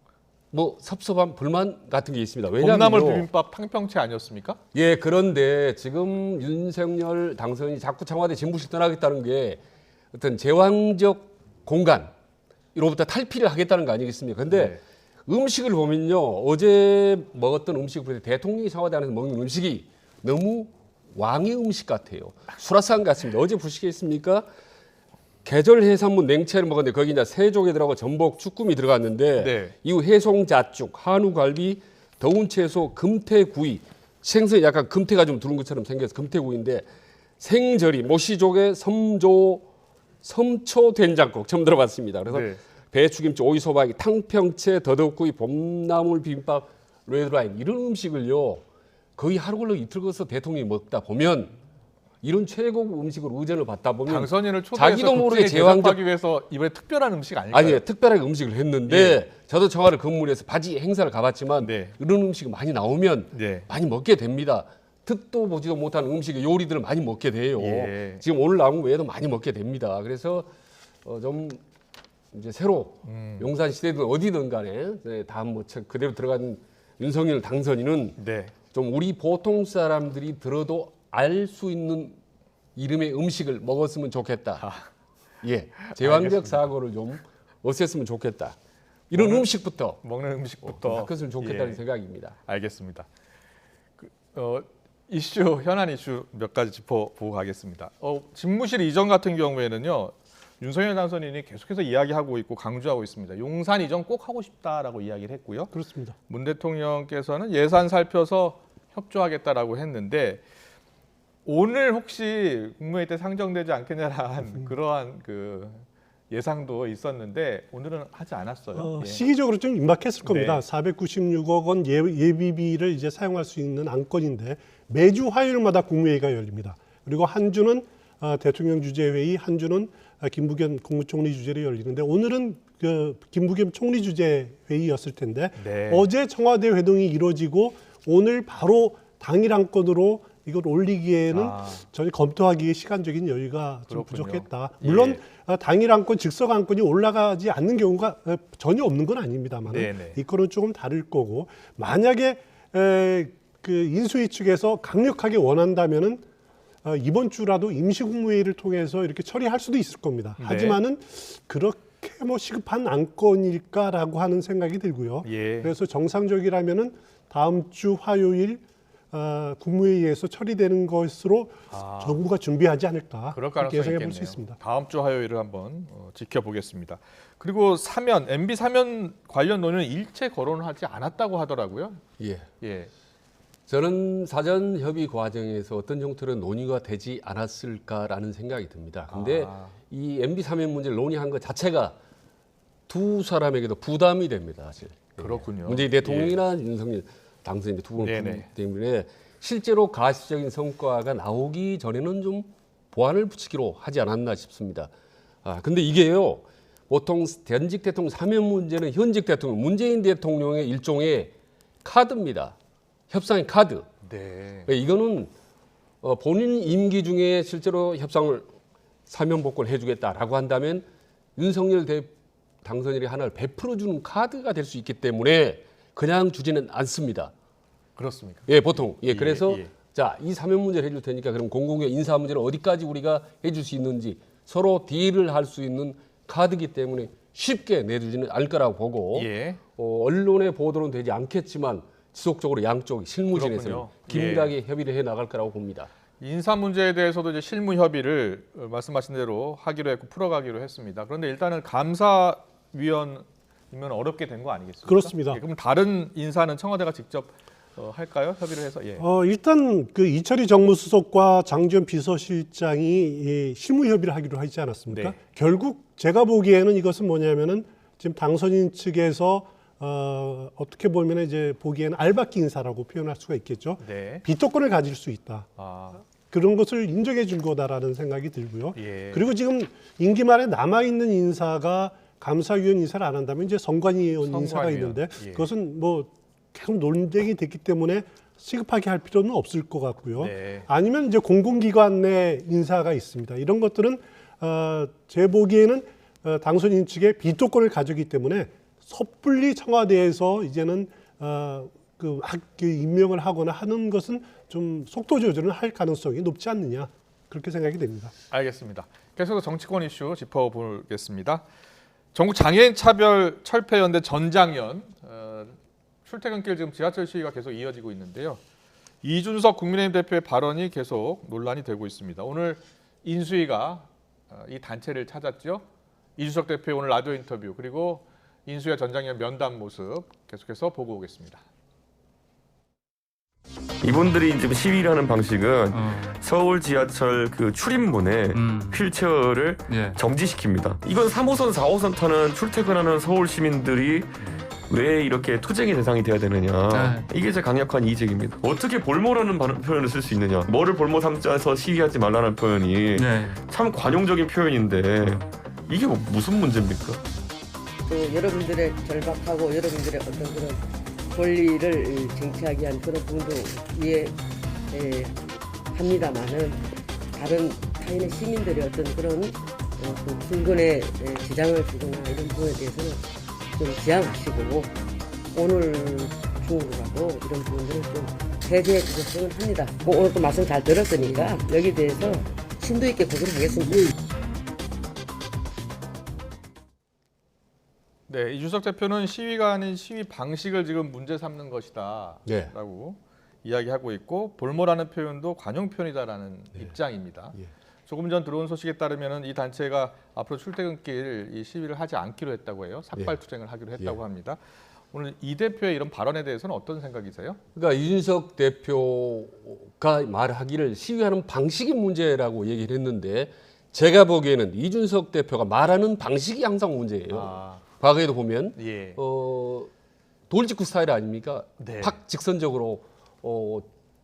[SPEAKER 17] 뭐 섭섭한 불만 같은 게 있습니다. 왜냐하면
[SPEAKER 1] 봄나물 비빔밥 탕평채 아니었습니까?
[SPEAKER 17] 예, 그런데 지금 윤석열 당선인이 자꾸 청와대 집무실 떠나겠다는 게 어떤 제왕적 공간으로부터 탈피를 하겠다는 거 아니겠습니까? 근데 음식을 보면요. 어제 먹었던 음식을 볼 때 대통령이 청와대 안에서 먹는 음식이 너무 왕의 음식 같아요. 수라상 같습니다. 어제 보시겠습니까? 계절 해산물 냉채를 먹었는데 거기 이제 새조개들하고 전복, 쭈꾸미 들어갔는데 이후 해송자쭉, 한우갈비, 더운 채소, 금태구이, 생선이 약간 금태가 좀 두른 것처럼 생겨서 금태구이인데 생저리, 모시조개, 섬초 된장국 처음 들어봤습니다. 그래서 배추김치, 오이소박이, 탕평채, 더덕구이, 봄나물 비빔밥, 레드라인 이런 음식을요 거의 하루 걸러 이틀 걸어서 대통령이 먹다 보면 이런 최고급 음식으로 의전을 받다 보면
[SPEAKER 1] 당선인을
[SPEAKER 17] 자기도 모르게 제왕적
[SPEAKER 1] 하기 위해서 이번에 특별한 음식 아닐까요?
[SPEAKER 17] 아니에요. 특별하게 음식을 했는데 저도 청와대 근무에서 바지 행사를 가봤지만 이런 음식이 많이 나오면 많이 먹게 됩니다. 듣도 보지도 못한 음식의 요리들을 많이 먹게 돼요. 지금 오늘 나온 거 외에도 많이 먹게 됩니다. 그래서 좀 이제 새로 용산 시대든 어디든 간에 다음 뭐 그대로 들어간 윤석열 당선인은 좀 우리 보통 사람들이 들어도 알 수 있는 이름의 음식을 먹었으면 좋겠다. 예, 제왕적 사고를 좀 없앴으면 좋겠다. 이런 음식부터
[SPEAKER 1] 먹는 음식부터
[SPEAKER 17] 바꿨으면 좋겠다는 생각입니다.
[SPEAKER 1] 알겠습니다. 이슈 현안 이슈 몇 가지 짚어보고 가겠습니다. 집무실 이전 같은 경우에는요. 윤석열 당선인이 계속해서 이야기하고 있고 강조하고 있습니다. 용산 이전 꼭 하고 싶다라고 이야기를 했고요.
[SPEAKER 18] 그렇습니다.
[SPEAKER 1] 문 대통령께서는 예산 살펴서 협조하겠다라고 했는데 오늘 혹시 국무회의 때 상정되지 않겠냐라는 그러한 그 예상도 있었는데 오늘은 하지 않았어요.
[SPEAKER 18] 시기적으로 좀 임박했을 겁니다. 496억 원 예비비를 이제 사용할 수 있는 안건인데 매주 화요일마다 국무회의가 열립니다. 그리고 한 주는 대통령 주재회의, 한 주는 김부겸 국무총리 주재로 열리는데 오늘은 그 김부겸 총리 주재 회의였을 텐데 어제 청와대 회동이 이루어지고 오늘 바로 당일 안건으로 이걸 올리기에는 전혀 검토하기에 시간적인 여유가 좀 부족했다. 물론 당일 안건, 즉석 안건이 올라가지 않는 경우가 전혀 없는 건 아닙니다만 이 건은 조금 다를 거고 만약에 그 인수위 측에서 강력하게 원한다면은 이번 주라도 임시국무회의를 통해서 이렇게 처리할 수도 있을 겁니다. 하지만은 그렇게 뭐 시급한 안건일까라고 하는 생각이 들고요. 그래서 정상적이라면은 다음 주 화요일 국무회의에서 처리되는 것으로 정부가 준비하지 않을까
[SPEAKER 1] 그럴
[SPEAKER 18] 그렇게
[SPEAKER 1] 가능성이
[SPEAKER 18] 예상해 볼
[SPEAKER 1] 있겠네요.
[SPEAKER 18] 수 있습니다.
[SPEAKER 1] 다음 주 화요일을 한번 지켜보겠습니다. 그리고 MB 사면 관련 논의는 일체 거론을 하지 않았다고 하더라고요.
[SPEAKER 17] 예. 저는 사전 협의 과정에서 어떤 형태로 논의가 되지 않았을까라는 생각이 듭니다. 근데 이 MB 사면 문제를 논의한 것 자체가 두 사람에게도 부담이 됩니다, 사실.
[SPEAKER 1] 그렇군요.
[SPEAKER 17] 문재인 대통령이나 윤석열 당선인 두 분 때문에 실제로 가시적인 성과가 나오기 전에는 좀 보완을 붙이기로 하지 않았나 싶습니다. 근데 이게요, 보통 전직 대통령 사면 문제는 현직 대통령, 문재인 대통령의 일종의 카드입니다. 협상의 카드. 이거는 본인 임기 중에 실제로 협상을 사면 복권을 해주겠다라고 한다면 윤석열 당선인이 하나를 베풀어주는 카드가 될 수 있기 때문에 그냥 주지는 않습니다.
[SPEAKER 1] 그렇습니까?
[SPEAKER 17] 예, 보통. 그래서 자, 이 사면 문제를 해줄 테니까 그럼 공공의 인사 문제를 어디까지 우리가 해줄 수 있는지 서로 딜을 할 수 있는 카드이기 때문에 쉽게 내주지는 않을 거라고 보고 언론의 보도는 되지 않겠지만 지속적으로 양쪽 실무진에서는 긴밀하게 협의를 해 나갈 거라고 봅니다.
[SPEAKER 1] 인사 문제에 대해서도 이제 실무 협의를 말씀하신 대로 하기로 했고 풀어가기로 했습니다. 그런데 일단은 감사위원이면 어렵게 된 거 아니겠습니까?
[SPEAKER 18] 그렇습니다.
[SPEAKER 1] 그럼 다른 인사는 청와대가 직접 할까요? 협의를 해서.
[SPEAKER 18] 일단 그 이철희 정무수석과 장지원 비서실장이 실무 협의를 하기로 하지 않았습니까? 결국 제가 보기에는 이것은 뭐냐면은 지금 당선인 측에서 어떻게 보면 이제 보기에는 알박기 인사라고 표현할 수가 있겠죠. 비토권을 가질 수 있다. 그런 것을 인정해 준 거다라는 생각이 들고요. 그리고 지금 임기 말에 남아 있는 인사가 감사위원 인사를 안 한다면 이제 선관위원 인사가 있는데 그것은 뭐 계속 논쟁이 됐기 때문에 시급하게 할 필요는 없을 것 같고요. 아니면 이제 공공기관 내 인사가 있습니다. 이런 것들은 제 보기에는 당선인 측의 비토권을 가졌기 때문에 섣불리 청와대에서 이제는 그 임명을 하거나 하는 것은 좀 속도 조절을 할 가능성이 높지 않느냐 그렇게 생각이 됩니다.
[SPEAKER 1] 알겠습니다. 계속해서 정치권 이슈 짚어보겠습니다. 전국 장애인 차별 철폐연대 전장연 출퇴근길 지금 지하철 시위가 계속 이어지고 있는데요. 이준석 국민의힘 대표의 발언이 계속 논란이 되고 있습니다. 오늘 인수위가 이 단체를 찾았죠. 이준석 대표의 오늘 라디오 인터뷰 그리고 인수위와 전장연 면담 모습 계속해서 보고 오겠습니다.
[SPEAKER 19] 이분들이 이제 시위를 하는 방식은 서울 지하철 그 출입문에 휠체어를 정지시킵니다. 이건 3호선, 4호선 타는 출퇴근하는 서울 시민들이 왜 이렇게 투쟁의 대상이 돼야 되느냐. 이게 제 강력한 이의제기입니다. 어떻게 볼모라는 표현을 쓸 수 있느냐. 뭐를 볼모 삼자서 시위하지 말라는 표현이 참 관용적인 표현인데 이게 무슨 문제입니까?
[SPEAKER 20] 또 여러분들의 절박하고 여러분들의 어떤 그런 권리를 쟁취하기 위한 그런 부분도 이해합니다만은 다른 타인의 시민들의 어떤 그런 그 출근에 지장을 주거나 이런 부분에 대해서는 좀 지양하시고 오늘 중으로라도 이런 부분들을 좀 세세히 조정을 합니다. 오늘 또 말씀 잘 들었으니까 여기에 대해서 심도 있게 고민을 하겠습니다.
[SPEAKER 1] 네, 이준석 대표는 시위가 아닌 시위 방식을 지금 문제 삼는 것이다라고 이야기하고 있고 볼모라는 표현도 관용 표현이다라는 입장입니다. 조금 전 들어온 소식에 따르면 이 단체가 앞으로 출퇴근길 이 시위를 하지 않기로 했다고 해요. 삭발투쟁을 하기로 했다고 합니다. 오늘 이 대표의 이런 발언에 대해서는 어떤 생각이세요?
[SPEAKER 17] 그러니까 이준석 대표가 말하기를 시위하는 방식이 문제라고 얘기를 했는데 제가 보기에는 이준석 대표가 말하는 방식이 항상 문제예요. 과거에도 보면 돌직구 스타일 아닙니까? 팍 직선적으로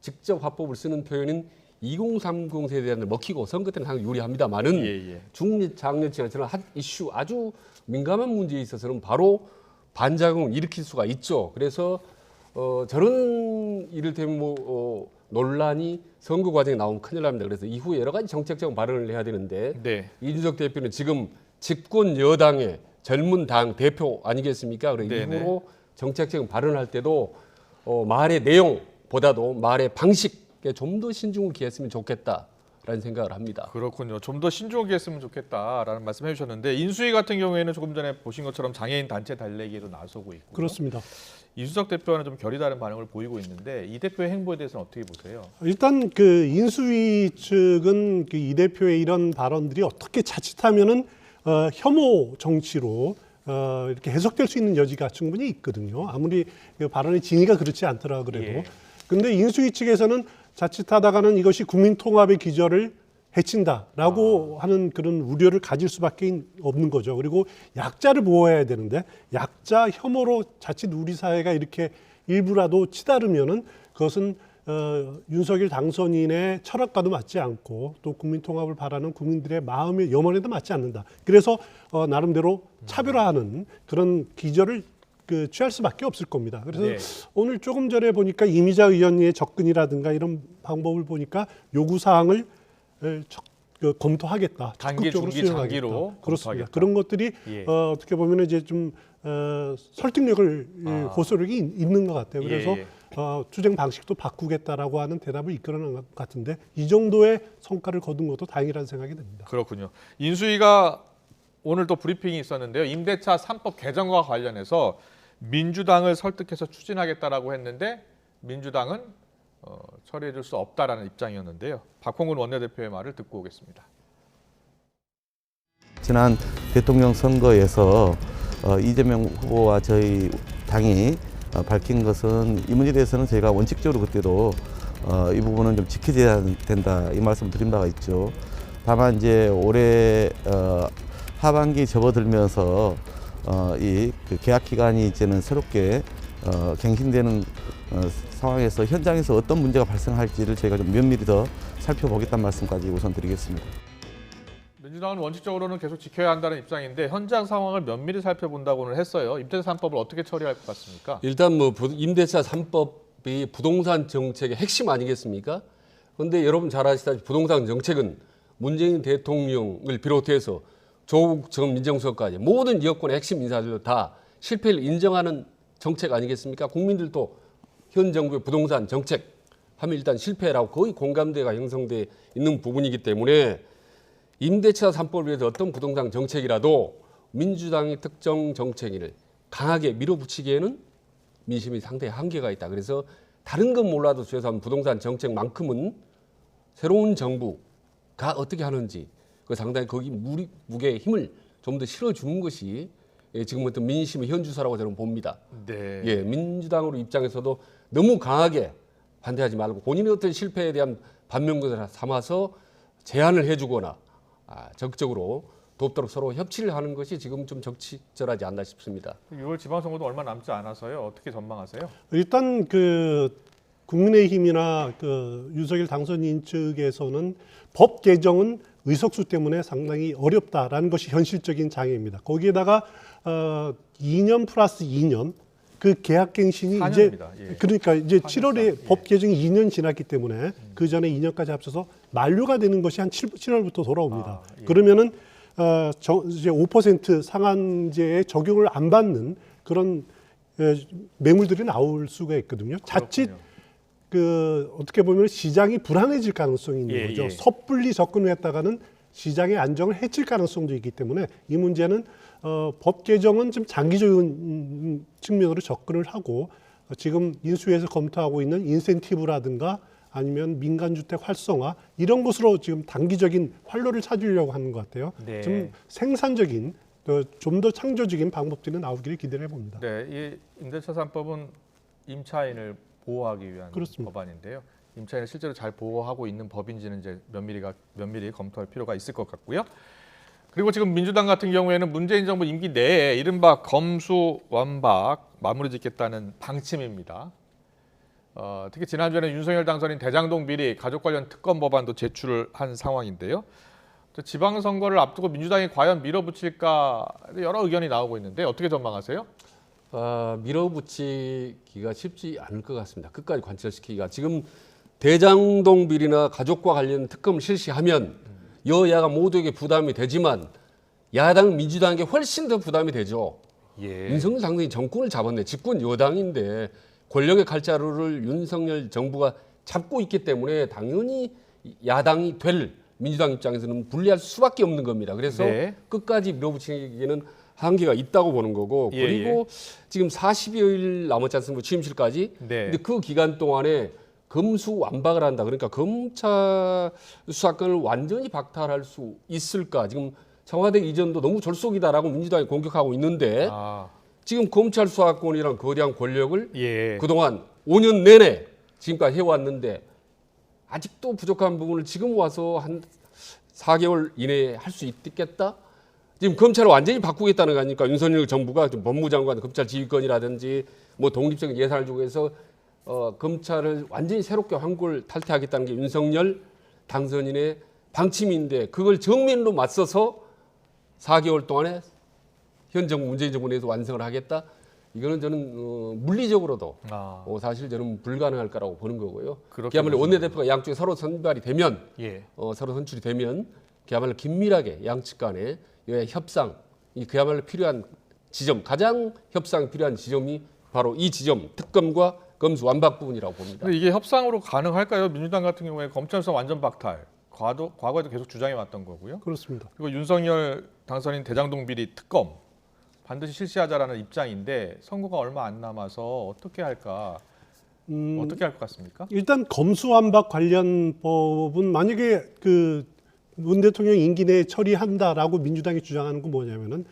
[SPEAKER 17] 직접 화법을 쓰는 표현은 2030 세대한테 먹히고 선거 때는 항상 유리합니다만은 중장년층처럼 한 이슈 아주 민감한 문제에 있어서는 바로 반작용을 일으킬 수가 있죠. 그래서 저런 이를테면 논란이 선거 과정에 나오면 큰일 납니다. 그래서 이후에 여러 가지 정책적 발언을 해야 되는데 이준석 대표는 지금 집권 여당의 젊은 당 대표 아니겠습니까? 그래서 이후로 정책적인 발언을 할 때도 말의 내용보다도 말의 방식에 좀 더 신중을 기했으면 좋겠다라는 라는 생각을 합니다.
[SPEAKER 1] 그렇군요. 좀 더 신중하게 했으면 좋겠다라는 말씀 해주셨는데 인수위 같은 경우에는 조금 전에 보신 것처럼 장애인 단체 달래기로 나서고 있고
[SPEAKER 18] 그렇습니다.
[SPEAKER 1] 이수석 대표와는 좀 결이 다른 반응을 보이고 있는데 이 대표의 행보에 대해서는 어떻게 보세요?
[SPEAKER 18] 일단 그 인수위 측은 그 이 대표의 이런 발언들이 어떻게 자칫하면은 혐오 정치로 이렇게 해석될 수 있는 여지가 충분히 있거든요. 아무리 그 발언의 진위가 그렇지 않더라 그래도. 근데 인수위 측에서는 자칫하다가는 이것이 국민통합의 기저를 해친다라고 하는 그런 우려를 가질 수밖에 없는 거죠. 그리고 약자를 보호해야 되는데 약자 혐오로 자칫 우리 사회가 이렇게 일부라도 치달으면은 그것은 윤석열 당선인의 철학과도 맞지 않고 또 국민통합을 바라는 국민들의 마음의 염원에도 맞지 않는다. 그래서 나름대로 차별화하는 그런 기저를 취할 수밖에 없을 겁니다. 그래서 오늘 조금 전에 보니까 이미자 의원의 접근이라든가 이런 방법을 보니까 요구 사항을 검토하겠다.
[SPEAKER 1] 단기, 중기, 장기로
[SPEAKER 18] 그렇습니다. 그런 것들이 어떻게 보면 이제 좀 설득력을 호소력이 있는 것 같아요. 그래서 투쟁 방식도 바꾸겠다라고 하는 대답을 이끌어낸 것 같은데 이 정도의 성과를 거둔 것도 다행이라는 생각이 듭니다.
[SPEAKER 1] 그렇군요. 인수위가 오늘 또 브리핑이 있었는데요. 임대차 3법 개정과 관련해서 민주당을 설득해서 추진하겠다라고 했는데 민주당은 처리해 줄 수 없다라는 입장이었는데요. 박홍근 원내대표의 말을 듣고 오겠습니다.
[SPEAKER 8] 지난 대통령 선거에서 이재명 후보와 저희 당이 밝힌 것은 이 문제에 대해서는 저희가 원칙적으로 그때도 이 부분은 좀 지켜져야 된다 이 말씀 드린 바가 있죠. 다만 이제 올해 하반기 접어들면서 이 계약 기간이 이제는 새롭게 갱신되는 상황에서 현장에서 어떤 문제가 발생할지를 저희가 좀 면밀히 더 살펴보겠다는 말씀까지 우선 드리겠습니다.
[SPEAKER 1] 민주당은 원칙적으로는 계속 지켜야 한다는 입장인데 현장 상황을 면밀히 살펴본다고는 했어요. 임대차 3법을 어떻게 처리할 것 같습니까?
[SPEAKER 17] 일단 뭐 임대차 3법이 부동산 정책의 핵심 아니겠습니까? 그런데 여러분 잘 아시다시피 부동산 정책은 문재인 대통령을 비롯해서 조국 전 민정수석까지 모든 여권의 핵심 인사들도 다 실패를 인정하는 정책 아니겠습니까? 국민들도 현 정부의 부동산 정책 하면 일단 실패라고 거의 공감대가 형성돼 있는 부분이기 때문에 임대차 3법을 위해서 어떤 부동산 정책이라도 민주당의 특정 정책을 강하게 밀어붙이기에는 민심이 상당히 한계가 있다. 그래서 다른 건 몰라도 최소한 부동산 정책만큼은 새로운 정부가 어떻게 하는지 상당히 거기 무게의 힘을 좀 더 실어주는 것이 지금 어떤 민심의 현주소라고 저는 봅니다.
[SPEAKER 1] 네.
[SPEAKER 17] 예, 민주당으로 입장에서도 너무 강하게 반대하지 말고 본인의 어떤 실패에 대한 반면교사를 삼아서 제안을 해주거나 적극적으로 돕도록 서로 협치를 하는 것이 지금 좀 적절하지 않나 싶습니다.
[SPEAKER 1] 6월 지방선거도 얼마 남지 않아서요. 어떻게 전망하세요?
[SPEAKER 18] 일단 국민의힘이나 윤석열 당선인 측에서는 법 개정은 의석수 때문에 상당히 어렵다라는 것이 현실적인 장애입니다. 거기에다가 2년 플러스 2년 그 계약갱신이
[SPEAKER 1] 4년입니다.
[SPEAKER 18] 그러니까 이제 7월에 법 개정이 2년 지났기 때문에 그 전에 2년까지 합쳐서 만료가 되는 것이 한 7월부터 돌아옵니다. 그러면은 이제 5% 상한제에 적용을 안 받는 그런 매물들이 나올 수가 있거든요. 자칫 어떻게 보면 시장이 불안해질 가능성이 있는 거죠. 섣불리 접근을 했다가는 시장의 안정을 해칠 가능성도 있기 때문에 이 문제는 법 개정은 좀 장기적인 측면으로 접근을 하고 지금 인수위에서 검토하고 있는 인센티브라든가 아니면 민간주택 활성화 이런 것으로 지금 단기적인 활로를 찾으려고 하는 것 같아요.
[SPEAKER 1] 네.
[SPEAKER 18] 좀 생산적인 좀 더 창조적인 방법들이 나오기를 기대해 봅니다.
[SPEAKER 1] 네, 이 임대차 3법은 임차인을 보호하기 위한
[SPEAKER 18] 그렇습니다.
[SPEAKER 1] 법안인데요. 임차인을 실제로 잘 보호하고 있는 법인지는 이제 면밀히 검토할 필요가 있을 것 같고요. 그리고 지금 민주당 같은 경우에는 문재인 정부 임기 내에 이른바 검수완박 마무리 짓겠다는 방침입니다. 특히 지난주에는 윤석열 당선인 대장동 비리 가족 관련 특검 법안도 제출을 한 상황인데요. 지방선거를 앞두고 민주당이 과연 밀어붙일까 여러 의견이 나오고 있는데 어떻게 전망하세요?
[SPEAKER 17] 밀어붙이기가 쉽지 않을 것 같습니다. 끝까지 관철시키기가. 지금 대장동 비리나 가족과 관련 특검을 실시하면 여야가 모두에게 부담이 되지만 야당 민주당에게 훨씬 더 부담이 되죠. 윤석열 당선인이 정권을 잡았네. 집권 여당인데 권력의 칼자루를 윤석열 정부가 잡고 있기 때문에 당연히 야당이 될 민주당 입장에서는 불리할 수밖에 없는 겁니다. 그래서 끝까지 밀어붙이기에는 한계가 있다고 보는 거고 그리고 지금 40여일 남았지 않습니까? 취임식까지. 근데 그 기간 동안에 검수완박을 한다. 그러니까 검찰 수사권을 완전히 박탈할 수 있을까? 지금 청와대 이전도 너무 졸속이다라고 민주당이 공격하고 있는데 지금 검찰 수사권이란 거대한 권력을 그동안 5년 내내 지금까지 해왔는데 아직도 부족한 부분을 지금 와서 한 4개월 이내에 할 수 있겠다? 지금 검찰을 완전히 바꾸겠다는 거 아닙니까? 윤석열 정부가 법무장관 검찰 지휘권이라든지 뭐 독립적인 예산을 주고 해서 검찰을 완전히 새롭게 환골 탈퇴하겠다는 게 윤석열 당선인의 방침인데 그걸 정면으로 맞서서 4개월 동안에 현 정부 문재인 정부 내에서 완성을 하겠다? 이거는 저는 물리적으로도 사실 저는 불가능할 거라고 보는 거고요. 그야말로 원내대표가 양쪽에 서로 선발이 되면 서로 선출이 되면 그야말로 긴밀하게 양측 간에 협상, 그야말로 필요한 지점, 가장 협상이 필요한 지점이 바로 이 지점, 특검과 검수 완박 부분이라고 봅니다.
[SPEAKER 1] 근데 이게 협상으로 가능할까요? 민주당 같은 경우에 검찰 수사 완전 박탈, 과거에도 계속 주장해 왔던 거고요.
[SPEAKER 18] 그렇습니다.
[SPEAKER 1] 그리고 윤석열 당선인 대장동 비리 특검 반드시 실시하자라는 입장인데 선거가 얼마 안 남아서 어떻게 할까? 어떻게 할 것 같습니까?
[SPEAKER 18] 일단 검수완박 관련 법은 만약에 문 대통령 임기 내에 처리한다라고 민주당이 주장하는 건 뭐냐면은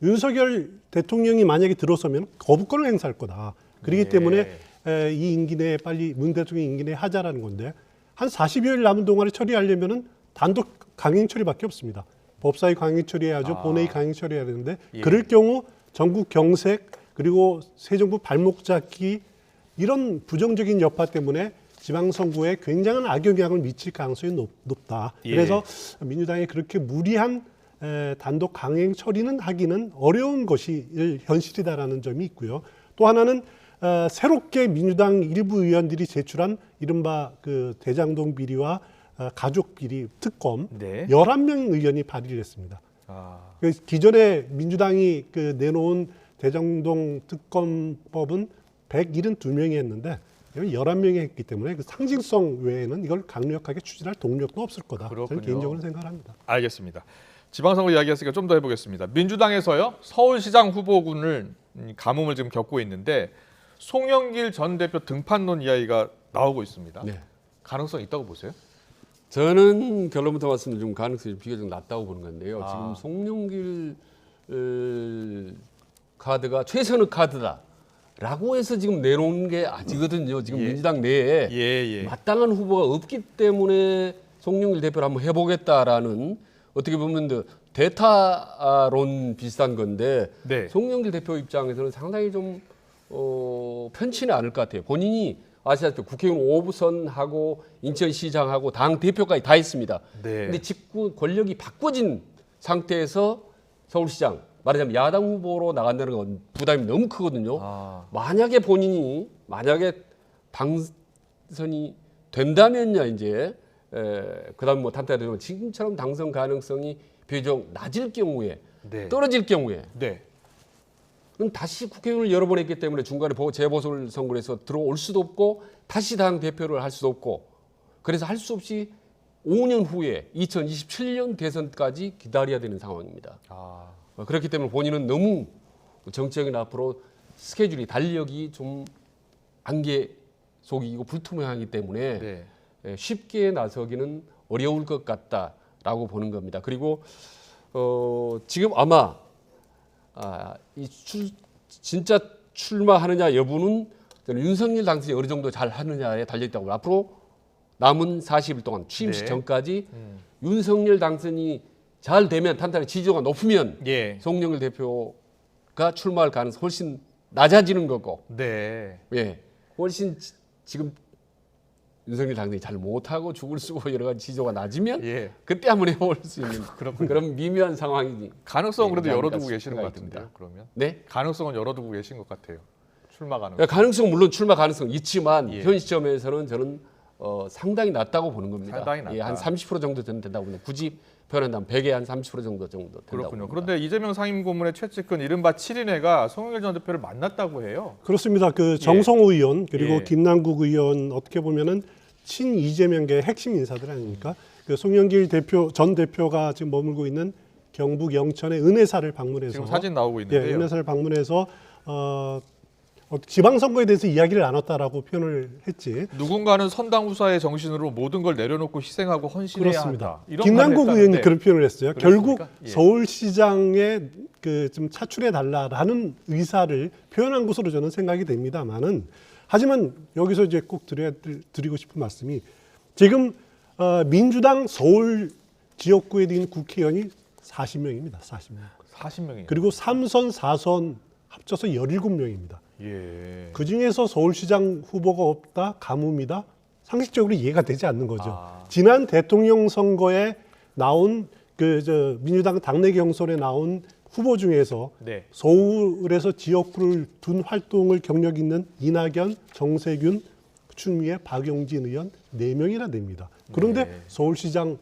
[SPEAKER 18] 윤석열 대통령이 만약에 들어서면 거부권을 행사할 거다. 그렇기 때문에 이 임기 내에 빨리 문 대통령 임기 내에 하자라는 건데 한 40여일 남은 동안에 처리하려면은 단독 강행 처리밖에 없습니다. 법사위 강행 처리해야죠. 본회의 강행 처리해야 되는데 그럴 경우 전국 경색 그리고 새 정부 발목 잡기 이런 부정적인 여파 때문에 지방선거에 굉장한 악영향을 미칠 가능성이 높다. 그래서 민주당이 그렇게 무리한 단독 강행 처리는 하기는 어려운 것이 현실이다라는 점이 있고요. 또 하나는 새롭게 민주당 일부 의원들이 제출한 이른바 그 대장동 비리와 가족 비리 특검 11명 의원이 발의를 했습니다. 기존에 민주당이 내놓은 대장동 특검법은 172명이 했는데 11명이 했기 때문에 그 상징성 외에는 이걸 강력하게 추진할 동력도 없을 거다. 저는 개인적으로 생각합니다.
[SPEAKER 1] 알겠습니다. 지방선거 이야기했으니까 좀 더 해보겠습니다. 민주당에서요 서울시장 후보군을 가뭄을 지금 겪고 있는데 송영길 전 대표 등판론 이야기가 나오고 있습니다. 가능성 있다고 보세요?
[SPEAKER 17] 저는 결론부터 말씀드리면 가능성이 비교적 낮다고 보는 건데요. 지금 송영길 카드가 최선의 카드다라고 해서 지금 내놓은 게 아니거든요. 지금 민주당 내에 마땅한 후보가 없기 때문에 송영길 대표를 한번 해보겠다라는 어떻게 보면 대타론 비슷한 건데 송영길 대표 입장에서는 상당히 좀 편치는 않을 것 같아요. 본인이 아시다시피 국회의원 5부선하고 인천시장하고 당 대표까지 다 했습니다. 근데 직구 권력이 바꿔진 상태에서 서울시장 말하자면 야당 후보로 나간다는 건 부담이 너무 크거든요. 만약에 본인이 당선이 된다면야 이제 그다음 뭐 탄탄되면 지금처럼 당선 가능성이 비교적 낮을 경우에 떨어질 경우에 그럼 다시 국회의원을 여러 번 했기 때문에 중간에 재보궐선거에서 들어올 수도 없고 다시 당 대표를 할 수도 없고 그래서 할 수 없이 5년 후에 2027년 대선까지 기다려야 되는 상황입니다. 그렇기 때문에 본인은 너무 정치적인 앞으로 스케줄이 달력이 좀 안개 속이고 불투명하기 때문에 쉽게 나서기는 어려울 것 같다라고 보는 겁니다. 그리고 지금 아마 진짜 출마하느냐 여부는 저는 윤석열 당선이 어느 정도 잘 하느냐에 달려있다고 봅니다. 앞으로 남은 40일 동안 취임식 전까지 윤석열 당선이 잘 되면 탄탄하게 지지도가 높으면 송영길 대표가 출마할 가능성이 훨씬 낮아지는 거고 훨씬 지금 윤석열 당선이 잘 못하고 죽을 쓰고 여러 가지 지지도가 낮으면 그때 한번 해볼 수 있는 그런 미묘한 상황이지.
[SPEAKER 1] 가능성은 그래도 열어두고 계시는 것 같은데요. 그러면 가능성은 열어두고 계신 것 같아요. 출마 가능성.
[SPEAKER 17] 가능성 물론 출마 가능성 있지만 현 시점에서는 저는 상당히 낮다고 보는 겁니다.
[SPEAKER 1] 상당히 낮다.
[SPEAKER 17] 한 30% 정도 된다고 봅니다. 굳이 표현한다면 100에 한 30% 정도 된다고
[SPEAKER 1] 그렇군요. 그런데 이재명 상임고문의 최측근 이른바 7인회가 송영길 전 대표를 만났다고 해요.
[SPEAKER 18] 그렇습니다. 그 정성호 의원 그리고 김남국 의원 어떻게 보면은 친 이재명계의 핵심 인사들 아닙니까? 그 송영길 전 대표가 지금 머물고 있는 경북 영천의 은혜사를 방문해서
[SPEAKER 1] 지금 사진 나오고 있는데요.
[SPEAKER 18] 예, 은혜사를 방문해서 지방선거에 대해서 이야기를 나눴다라고 표현을 했지.
[SPEAKER 1] 누군가는 선당 후사의 정신으로 모든 걸 내려놓고 희생하고 헌신해야
[SPEAKER 18] 그렇습니다.
[SPEAKER 1] 한다. 이런
[SPEAKER 18] 김남국
[SPEAKER 1] 말을
[SPEAKER 18] 의원이
[SPEAKER 1] 했다는데
[SPEAKER 18] 그런 표현을 했어요.
[SPEAKER 1] 그랬습니까?
[SPEAKER 18] 결국
[SPEAKER 1] 예.
[SPEAKER 18] 서울시장에 좀 차출해 달라라는 의사를 표현한 것으로 저는 생각이 됩니다만은 하지만 여기서 이제 꼭 드리고 싶은 말씀이 지금 민주당 서울 지역구에 있는 국회의원이 40명입니다. 40명.
[SPEAKER 1] 40명이요.
[SPEAKER 18] 그리고 3선, 4선 합쳐서 17명입니다.
[SPEAKER 1] 예.
[SPEAKER 18] 그 중에서 서울시장 후보가 없다, 가뭄이다. 상식적으로 이해가 되지 않는 거죠. 지난 대통령 선거에 나온 민주당 당내 경선에 나온 후보 중에서
[SPEAKER 1] 네.
[SPEAKER 18] 서울에서 지역구를 둔 활동을 경력 있는 이낙연, 정세균, 추미애, 박용진 의원 4명이나 됩니다. 그런데
[SPEAKER 1] 네.
[SPEAKER 18] 서울시장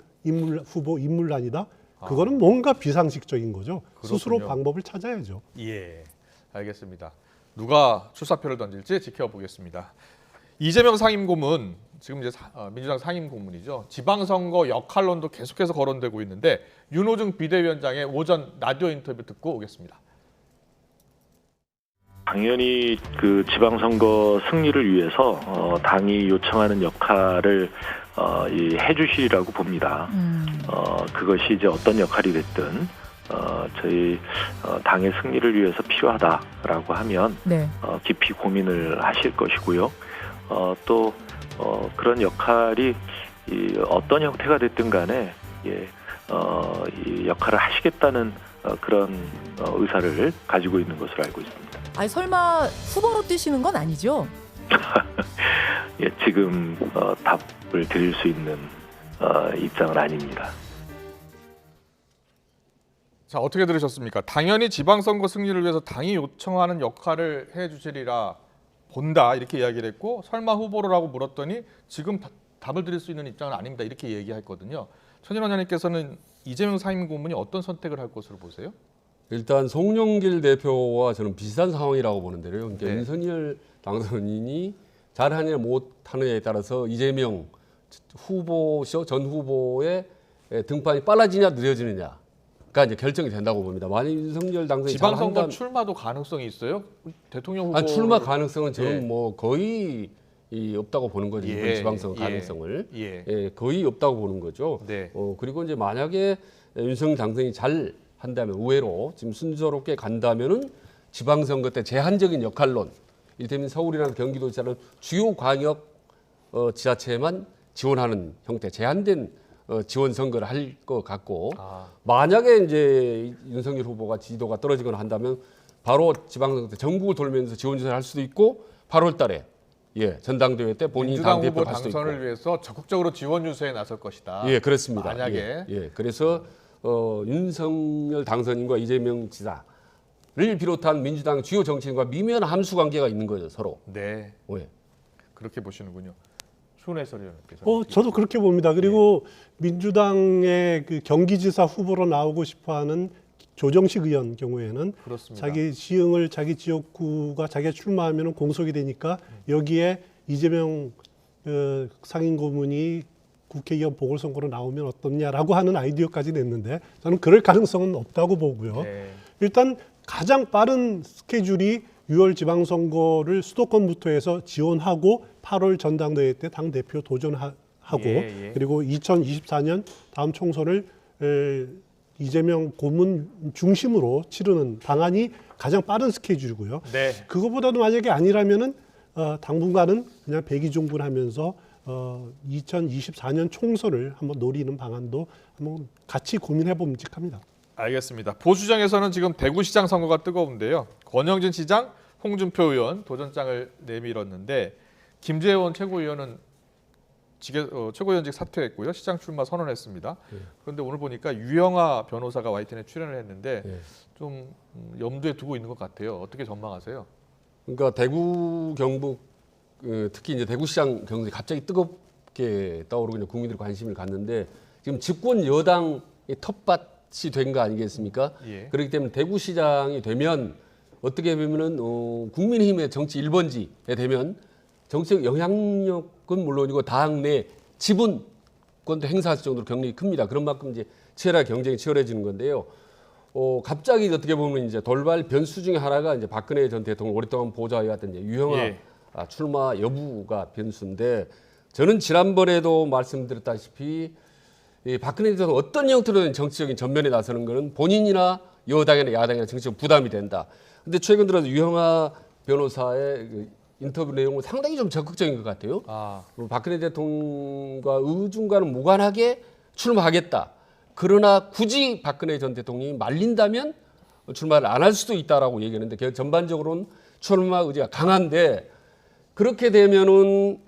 [SPEAKER 18] 후보 인물란이다. 그거는 뭔가 비상식적인 거죠.
[SPEAKER 1] 그렇군요.
[SPEAKER 18] 스스로 방법을 찾아야죠.
[SPEAKER 1] 예, 알겠습니다. 누가 출사표를 던질지 지켜보겠습니다. 이재명 상임고문, 지금 이제 민주당 상임고문이죠. 지방선거 역할론도 계속해서 거론되고 있는데 윤호중 비대위원장의 오전 라디오 인터뷰 듣고 오겠습니다.
[SPEAKER 21] 당연히 그 지방선거 승리를 위해서 당이 요청하는 역할을 해주시리라고 봅니다. 그것이 이제 어떤 역할이 됐든 저희 당의 승리를 위해서 필요하다라고 하면
[SPEAKER 22] 네.
[SPEAKER 21] 깊이 고민을 하실 것이고요. 또 그런 역할이 어떤 형태가 됐든 간에 이 역할을 하시겠다는 그런 의사를 가지고 있는 것으로 알고 있습니다.
[SPEAKER 22] 아니 설마 후보로 뛰시는 건 아니죠?
[SPEAKER 21] 예, 지금 답을 드릴 수 있는 입장은 아닙니다.
[SPEAKER 1] 자, 어떻게 들으셨습니까? 당연히 지방선거 승리를 위해서 당이 요청하는 역할을 해주시리라 본다 이렇게 이야기를 했고 설마 후보로라고 물었더니 지금 답을 드릴 수 있는 입장은 아닙니다 이렇게 얘기했거든요. 천일원 의원님께서는 이재명 상임고문이 어떤 선택을 할 것으로 보세요?
[SPEAKER 17] 일단 송영길 대표와 저는 비슷한 상황이라고 보는데요. 그러니까
[SPEAKER 1] 네.
[SPEAKER 17] 윤석열 당선인이 잘하느냐 못하느냐에 따라서 이재명 전 후보의 등판이 빨라지냐 느려지느냐가 이제 결정이 된다고 봅니다. 만약 윤석열 당선인이
[SPEAKER 1] 지방선거 출마도 가능성이 있어요? 대통령 후보
[SPEAKER 17] 출마 가능성은 저는
[SPEAKER 1] 예.
[SPEAKER 17] 뭐 거의 없다고 보는 거죠. 이번 지방선거 가능성을 거의 없다고 보는 거죠.
[SPEAKER 1] 네.
[SPEAKER 17] 그리고 이제 만약에 윤석열 당선인이 잘 한다면 의외로 지금 순조롭게 간다면은 지방선거 때 제한적인 역할론, 이를테면 서울이나 경기도처럼 주요 광역 지자체만 지원하는 형태, 제한된 지원 선거를 할 것 같고 만약에 이제 윤석열 후보가 지지도가 떨어지거나 한다면 바로 지방선거 때 전국을 돌면서 지원 조사를 할 수도 있고 8월달에 전당대회 때 본인이
[SPEAKER 1] 민주당 후보
[SPEAKER 17] 당대표 할 수도 있고.
[SPEAKER 1] 당선을 위해서 적극적으로 지원 유세에 나설 것이다.
[SPEAKER 17] 예, 그렇습니다.
[SPEAKER 1] 만약에
[SPEAKER 17] 그래서 윤석열 당선인과 이재명 지사를 비롯한 민주당 주요 정치인과 미묘한 함수 관계가 있는 거죠, 서로.
[SPEAKER 1] 네.
[SPEAKER 17] 왜?
[SPEAKER 1] 그렇게 보시는군요. 추 해설위원께서.
[SPEAKER 18] 저도 그렇게 봅니다. 그리고 민주당의 그 경기지사 후보로 나오고 싶어하는 조정식 의원 경우에는
[SPEAKER 1] 그렇습니다.
[SPEAKER 18] 자기 시흥을 자기 지역구가 자기가 출마하면 공석이 되니까 여기에 이재명 상임고문이 국회의원 보궐선거로 나오면 어떻냐라고 하는 아이디어까지 냈는데 저는 그럴 가능성은 없다고 보고요.
[SPEAKER 1] 네.
[SPEAKER 18] 일단 가장 빠른 스케줄이 6월 지방선거를 수도권부터 해서 지원하고 8월 전당대회 때 당대표 도전하고 그리고 2024년 다음 총선을 이재명 고문 중심으로 치르는 방안이 가장 빠른 스케줄이고요.
[SPEAKER 1] 네.
[SPEAKER 18] 그거보다도 만약에 아니라면은 당분간은 그냥 백의종군하면서 2024년 총선을 한번 노리는 방안도 한번 같이 고민해 봄직합니다.
[SPEAKER 1] 알겠습니다. 보수정에서는 지금 대구시장 선거가 뜨거운데요. 권영진 시장, 홍준표 의원 도전장을 내밀었는데 김재원 최고위원은 최고위원직 사퇴했고요. 시장 출마 선언했습니다. 그런데 오늘 보니까 유영아 변호사가 YTN에 출연을 했는데 좀 염두에 두고 있는 것 같아요. 어떻게 전망하세요?
[SPEAKER 17] 그러니까 대구 경북 특히 이제 대구시장 경선이 갑자기 뜨겁게 떠오르고 국민들이 관심을 갖는데 지금 집권 여당의 텃밭이 된 거 아니겠습니까? 그렇기 때문에 대구시장이 되면 어떻게 보면은 국민의힘의 정치 1번지에 되면 정치적 영향력은 물론이고 당 내 지분권도 행사할 정도로 경력이 큽니다. 그런 만큼 이제 치열하게 경쟁이 치열해지는 건데요. 갑자기 어떻게 보면 이제 돌발 변수 중에 하나가 이제 박근혜 전 대통령 오랫동안 보좌해왔던 이제 유형아 출마 여부가 변수인데 저는 지난번에도 말씀드렸다시피 이 박근혜 대통령 어떤 형태로든 정치적인 전면에 나서는 것은 본인이나 여당이나 야당이나 정치적 부담이 된다. 근데 최근 들어서 유형아 변호사의 그 인터뷰 내용은 상당히 좀 적극적인 것 같아요. 박근혜 대통령과 의중과는 무관하게 출마하겠다. 그러나 굳이 박근혜 전 대통령이 말린다면 출마를 안 할 수도 있다라고 얘기했는데 전반적으로는 출마 의지가 강한데 그렇게 되면은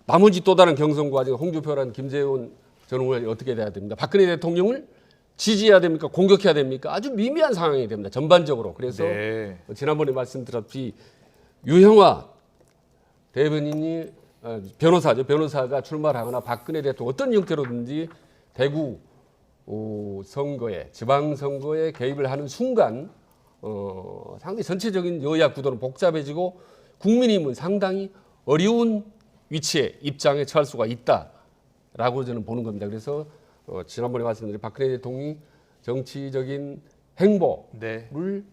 [SPEAKER 17] 나머지 또 다른 경선 과정 홍준표라는 김재원 전 의원이 어떻게 돼야 됩니까? 박근혜 대통령을 지지해야 됩니까? 공격해야 됩니까? 아주 미미한 상황이 됩니다. 전반적으로. 그래서 지난번에 말씀드렸듯이 유형아 대변인이 변호사죠. 변호사가 출마를 하거나 박근혜 대통령 어떤 형태로든지 대구 선거에 지방선거에 개입을 하는 순간 상당히 전체적인 여야 구도는 복잡해지고 국민의힘은 상당히 어려운 위치에 입장에 처할 수가 있다라고 저는 보는 겁니다. 그래서 지난번에 말씀드린 박근혜 대통령이 정치적인 행보를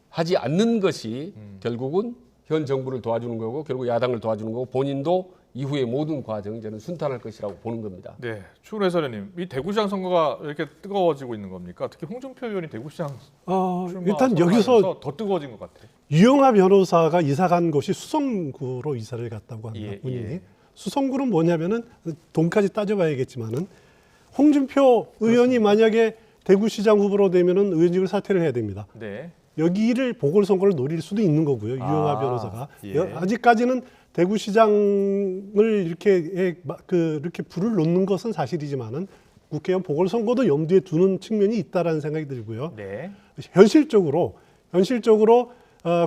[SPEAKER 17] 하지 않는 것이 결국은 현 정부를 도와주는 거고 결국 야당을 도와주는 거고 본인도 이후의 모든 과정이 저는 순탄할 것이라고 보는 겁니다.
[SPEAKER 1] 네, 추훈 해설위원님, 이 대구시장 선거가 왜 이렇게 뜨거워지고 있는 겁니까? 특히 홍준표 의원이 대구시장
[SPEAKER 18] 일단 여기서
[SPEAKER 1] 더 뜨거워진 것 같아요.
[SPEAKER 18] 유영하 변호사가 이사 간 곳이 수성구로 이사를 갔다고 합니다. 본인이. 수성구는 뭐냐면은 돈까지 따져봐야겠지만은 홍준표 의원이 만약에 대구시장 후보로 되면은 의원직을 사퇴를 해야 됩니다. 여기를 보궐선거를 노릴 수도 있는 거고요. 유영하 변호사가 아직까지는 대구시장을 이렇게 불을 놓는 것은 사실이지만은 국회의원 보궐선거도 염두에 두는 측면이 있다라는 생각이 들고요. 현실적으로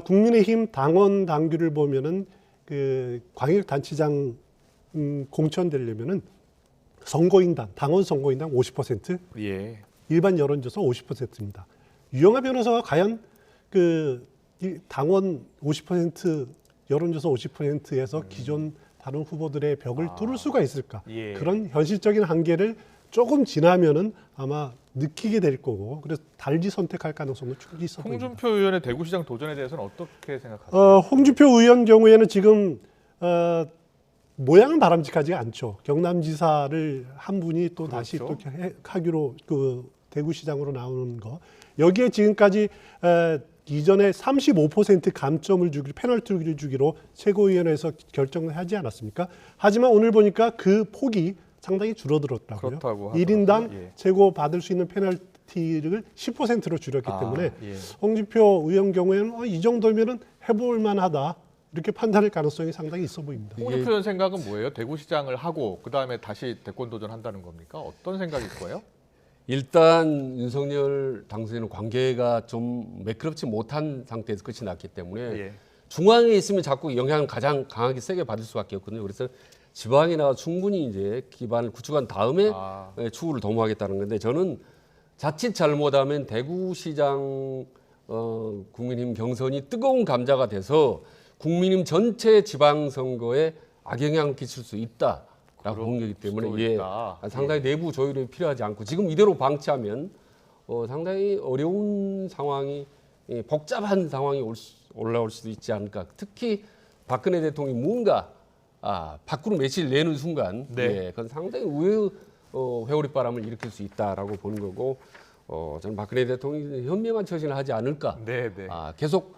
[SPEAKER 18] 국민의힘 당원 당규를 보면은 그 광역단체장 공천되려면은 선거인당 당원 선거인당 50%, 일반 여론조사 50%입니다. 유영하 변호사가 과연 그 당원 50% 여론조사 50%에서 기존 다른 후보들의 벽을 뚫을 수가 있을까? 그런 현실적인 한계를 조금 지나면은 아마 느끼게 될 거고 그래서 달리 선택할 가능성은 충분히 있어 보입니다.
[SPEAKER 1] 홍준표 의원의 대구시장 도전에 대해서는 어떻게 생각하세요?
[SPEAKER 18] 홍준표 의원 경우에는 지금 모양은 바람직하지 않죠. 경남지사를 한 분이 또 다시 또 하기로 그 대구시장으로 나오는 거. 여기에 지금까지 이전에 35% 감점을 주기로 페널티를 주기로 최고위원회에서 결정을 하지 않았습니까? 하지만 오늘 보니까 그 폭이 상당히 줄어들었다고요. 1인당 최고 받을 수 있는 페널티를 10%로 줄였기 때문에 홍준표 의원 경우에는 이 정도면은 해볼 만하다. 이렇게 판단할 가능성이 상당히 있어 보입니다.
[SPEAKER 1] 홍준표 의원 생각은 뭐예요? 대구시장을 하고 그다음에 다시 대권 도전한다는 겁니까? 어떤 생각일 거예요?
[SPEAKER 17] 일단 윤석열 당선인은 관계가 좀 매끄럽지 못한 상태에서 끝이 났기 때문에 중앙에 있으면 자꾸 영향을 가장 강하게 세게 받을 수밖에 없거든요. 그래서 지방에 나가 충분히 이제 기반을 구축한 다음에 추후를 도모하겠다는 건데 저는 자칫 잘못하면 대구시장 국민의힘 경선이 뜨거운 감자가 돼서 국민의힘 전체 지방선거에 악영향을 끼칠 수 있다라고 본 거기 때문에 상당히 내부 조율이 필요하지 않고 지금 이대로 방치하면 상당히 어려운 상황이 복잡한 상황이 올라올 수도 있지 않을까. 특히 박근혜 대통령이 뭔가 밖으로 메시지를 내는 순간 그건 상당히 우회의 회오리바람을 일으킬 수 있다라고 보는 거고 저는 박근혜 대통령이 현명한 처신을 하지 않을까. 계속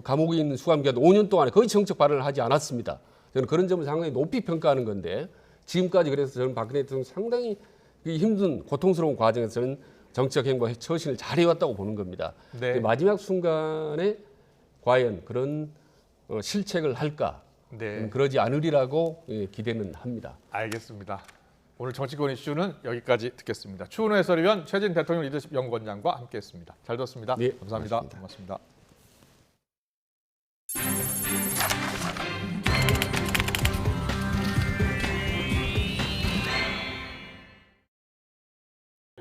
[SPEAKER 17] 감옥에 있는 수감기간 5년 동안에 거의 정책 발언을 하지 않았습니다. 저는 그런 점을 상당히 높이 평가하는 건데 지금까지 그래서 저는 박근혜 대통령 상당히 힘든 고통스러운 과정에서는 정치적 행보 처신을 잘해왔다고 보는 겁니다. 마지막 순간에 과연 그런 실책을 할까? 그러지 않으리라고 기대는 합니다.
[SPEAKER 1] 알겠습니다. 오늘 정치권 이슈는 여기까지 듣겠습니다. 추훈호 해설위원, 최진 대통령 리더십 연구원장과 함께했습니다. 잘 들었습니다. 감사합니다. 고맙습니다.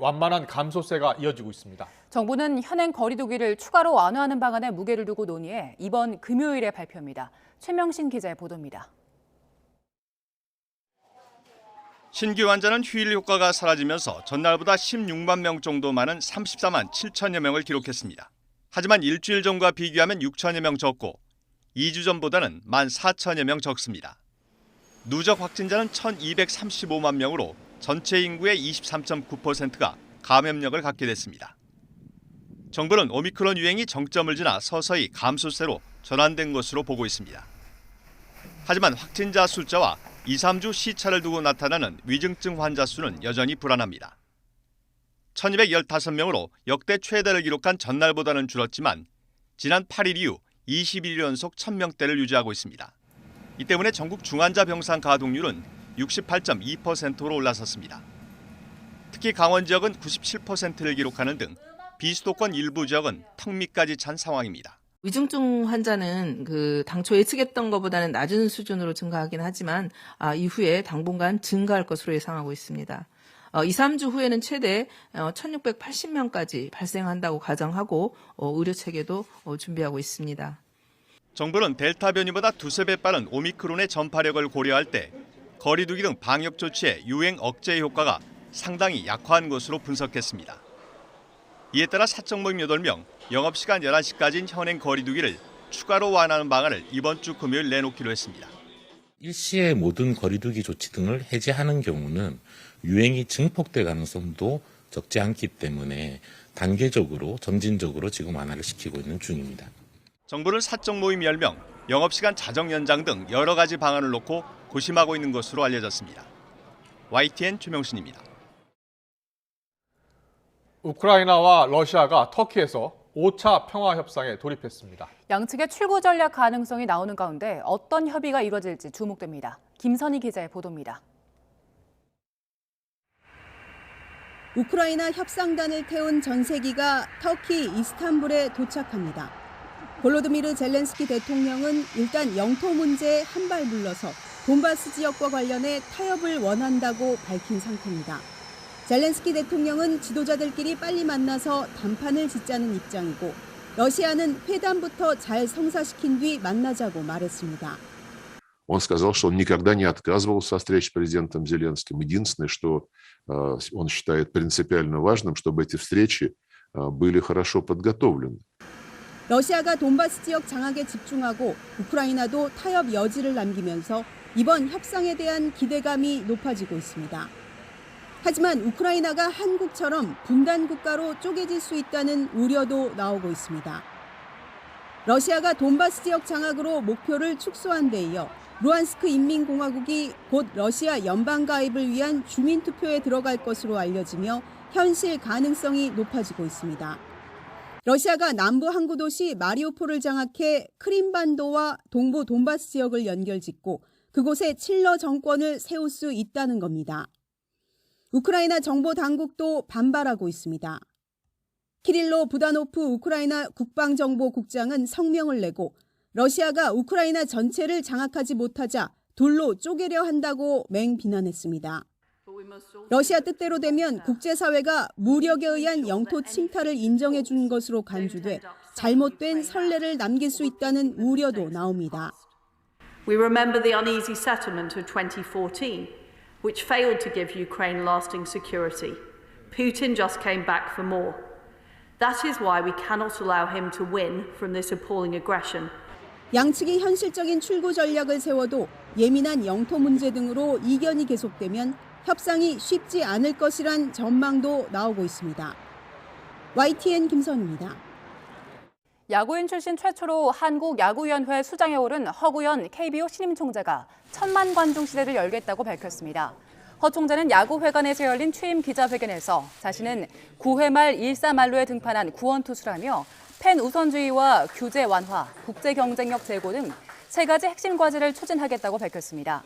[SPEAKER 1] 완만한 감소세가 이어지고 있습니다.
[SPEAKER 2] 정부는 현행 거리두기를 추가로 완화하는 방안에 무게를 두고 논의해 이번 금요일에 발표합니다. 최명신 기자의 보도입니다.
[SPEAKER 4] 신규 환자는 휴일 효과가 사라지면서 전날보다 16만 명 정도 많은 34만 7천여 명을 기록했습니다. 하지만 일주일 전과 비교하면 6천여 명 적고 2주 전보다는 1만 4천여 명 적습니다. 누적 확진자는 1,235만 명으로 전체 인구의 23.9%가 감염력을 갖게 됐습니다. 정부는 오미크론 유행이 정점을 지나 서서히 감소세로 전환된 것으로 보고 있습니다. 하지만 확진자 숫자와 2, 3주 시차를 두고 나타나는 위중증 환자 수는 여전히 불안합니다. 1,215명으로 역대 최대를 기록한 전날보다는 줄었지만 지난 8일 이후 21일 연속 1,000명대를 유지하고 있습니다. 이 때문에 전국 중환자 병상 가동률은 68.2%로 올라섰습니다. 특히 강원 지역은 97%를 기록하는 등 비수도권 일부 지역은 턱 밑까지 찬 상황입니다.
[SPEAKER 5] 위중증 환자는 당초 예측했던 것보다는 낮은 수준으로 증가하긴 하지만 이후에 당분간 증가할 것으로 예상하고 있습니다. 2, 3주 후에는 최대 1,680명까지 발생한다고 가정하고 의료체계도 준비하고 있습니다.
[SPEAKER 4] 정부는 델타 변이보다 두세 배 빠른 오미크론의 전파력을 고려할 때 거리두기 등 방역 조치의 유행 억제 효과가 상당히 약화한 것으로 분석했습니다. 이에 따라 사적 모임 8명, 영업시간 11시까지인 현행 거리두기를 추가로 완화하는 방안을 이번 주 금요일 내놓기로 했습니다.
[SPEAKER 23] 일시에 모든 거리두기 조치 등을 해제하는 경우는 유행이 증폭될 가능성도 적지 않기 때문에 단계적으로 점진적으로 지금 완화를 시키고 있는 중입니다.
[SPEAKER 4] 정부는 사적 모임 10명, 영업시간 자정 연장 등 여러 가지 방안을 놓고 고심하고 있는 것으로 알려졌습니다. YTN 최명신입니다.
[SPEAKER 1] 우크라이나와 러시아가 터키에서 5차 평화협상에 돌입했습니다.
[SPEAKER 2] 양측의 출구 전략 가능성이 나오는 가운데 어떤 협의가 이뤄질지 주목됩니다. 김선희 기자의 보도입니다.
[SPEAKER 24] 우크라이나 협상단을 태운 전세기가 터키 이스탄불에 도착합니다. 볼로드미르 젤렌스키 대통령은 일단 영토 문제에 한 발 물러서 돈바스 지역과 관련해 타협을 원한다고 밝힌 상태입니다. 젤렌스키 대통령은 지도자들끼리 빨리 만나서談판을 짓자는 입장이고 러시아는 회담부터 잘 성사시킨 뒤 만나자고 말했습니다.
[SPEAKER 25] Он сказал, что он никогда не отказывался от встречи с президентом Зеленским. Единственное, что он считает принципиально важным, чтобы эти встречи были хорошо подготовлены.
[SPEAKER 24] 러시아가 돈바스 지역 장악에 집중하고 우크라이나도 타협 여지를 남기면서 이번 협상에 대한 기대감이 높아지고 있습니다. 하지만 우크라이나가 한국처럼 분단 국가로 쪼개질 수 있다는 우려도 나오고 있습니다. 러시아가 돈바스 지역 장악으로 목표를 축소한 데 이어 루안스크 인민공화국이 곧 러시아 연방 가입을 위한 주민투표에 들어갈 것으로 알려지며 현실 가능성이 높아지고 있습니다. 러시아가 남부 항구 도시 마리우폴을 장악해 크림반도와 동부 돈바스 지역을 연결짓고 그곳에 칠러 정권을 세울 수 있다는 겁니다. 우크라이나 정보 당국도 반발하고 있습니다. 키릴로 부다노프 우크라이나 국방정보국장은 성명을 내고 러시아가 우크라이나 전체를 장악하지 못하자 둘로 쪼개려 한다고 맹비난했습니다. 러시아 뜻대로 되면 국제사회가 무력에 의한 영토 침탈을 인정해 준 것으로 간주돼 잘못된 선례를 남길 수 있다는 우려도 나옵니다.
[SPEAKER 26] We remember the uneasy settlement of 2014, which failed to give Ukraine lasting security. Putin just came back for more. That is why we cannot allow him to win from this appalling aggression.
[SPEAKER 24] 양측이 현실적인 출구 전략을 세워도 예민한 영토 문제 등으로 이견이 계속되면 협상이 쉽지 않을 것이란 전망도 나오고 있습니다. YTN 김선입니다.
[SPEAKER 2] 야구인 출신 최초로 한국야구위원회 수장에 오른 허구현 KBO 신임 총재가 1,000만 관중 시대를 열겠다고 밝혔습니다. 허 총재는 야구회관에서 열린 취임 기자회견에서 자신은 9회 말 1-4만루에 등판한 구원투수라며 팬 우선주의와 규제 완화, 국제 경쟁력 제고 등 3가지 핵심 과제를 추진하겠다고 밝혔습니다.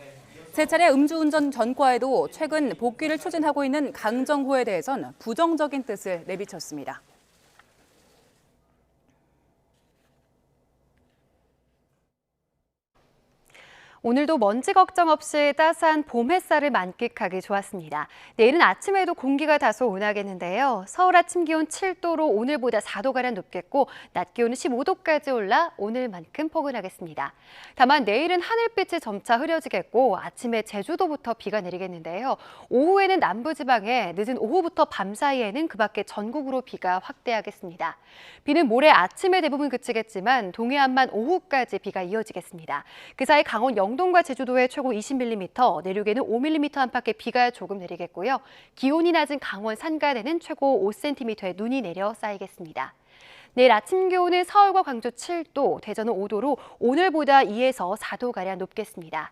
[SPEAKER 2] 세 차례 음주운전 전과에도 최근 복귀를 추진하고 있는 강정호에 대해선 부정적인 뜻을 내비쳤습니다.
[SPEAKER 3] 오늘도 먼지 걱정 없이 따스한 봄 햇살을 만끽하기 좋았습니다. 내일은 아침에도 공기가 다소 온화하겠는데요. 서울 아침 기온 7도로 오늘보다 4도가량 높겠고 낮 기온은 15도까지 올라 오늘만큼 포근하겠습니다. 다만 내일은 하늘빛이 점차 흐려지겠고 아침에 제주도부터 비가 내리겠는데요. 오후에는 남부지방에 늦은 오후부터 밤 사이에는 그 밖에 전국으로 비가 확대하겠습니다. 비는 모레 아침에 대부분 그치겠지만 동해안만 오후까지 비가 이어지겠습니다. 그 사이 강원 영동과 제주도에 최고 20mm, 내륙에는 5mm 안팎의 비가 조금 내리겠고요. 기온이 낮은 강원 산간에는 최고 5cm의 눈이 내려 쌓이겠습니다. 내일 아침 기온은 서울과 광주 7도, 대전은 5도로 오늘보다 2에서 4도가량 높겠습니다.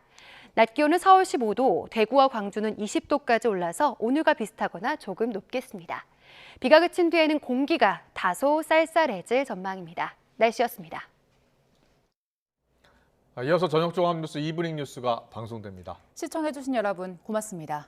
[SPEAKER 3] 낮 기온은 서울 15도, 대구와 광주는 20도까지 올라서 오늘과 비슷하거나 조금 높겠습니다. 비가 그친 뒤에는 공기가 다소 쌀쌀해질 전망입니다. 날씨였습니다.
[SPEAKER 1] 이어서 저녁 종합 뉴스 이브닝 뉴스가 방송됩니다.
[SPEAKER 2] 시청해주신 여러분 고맙습니다.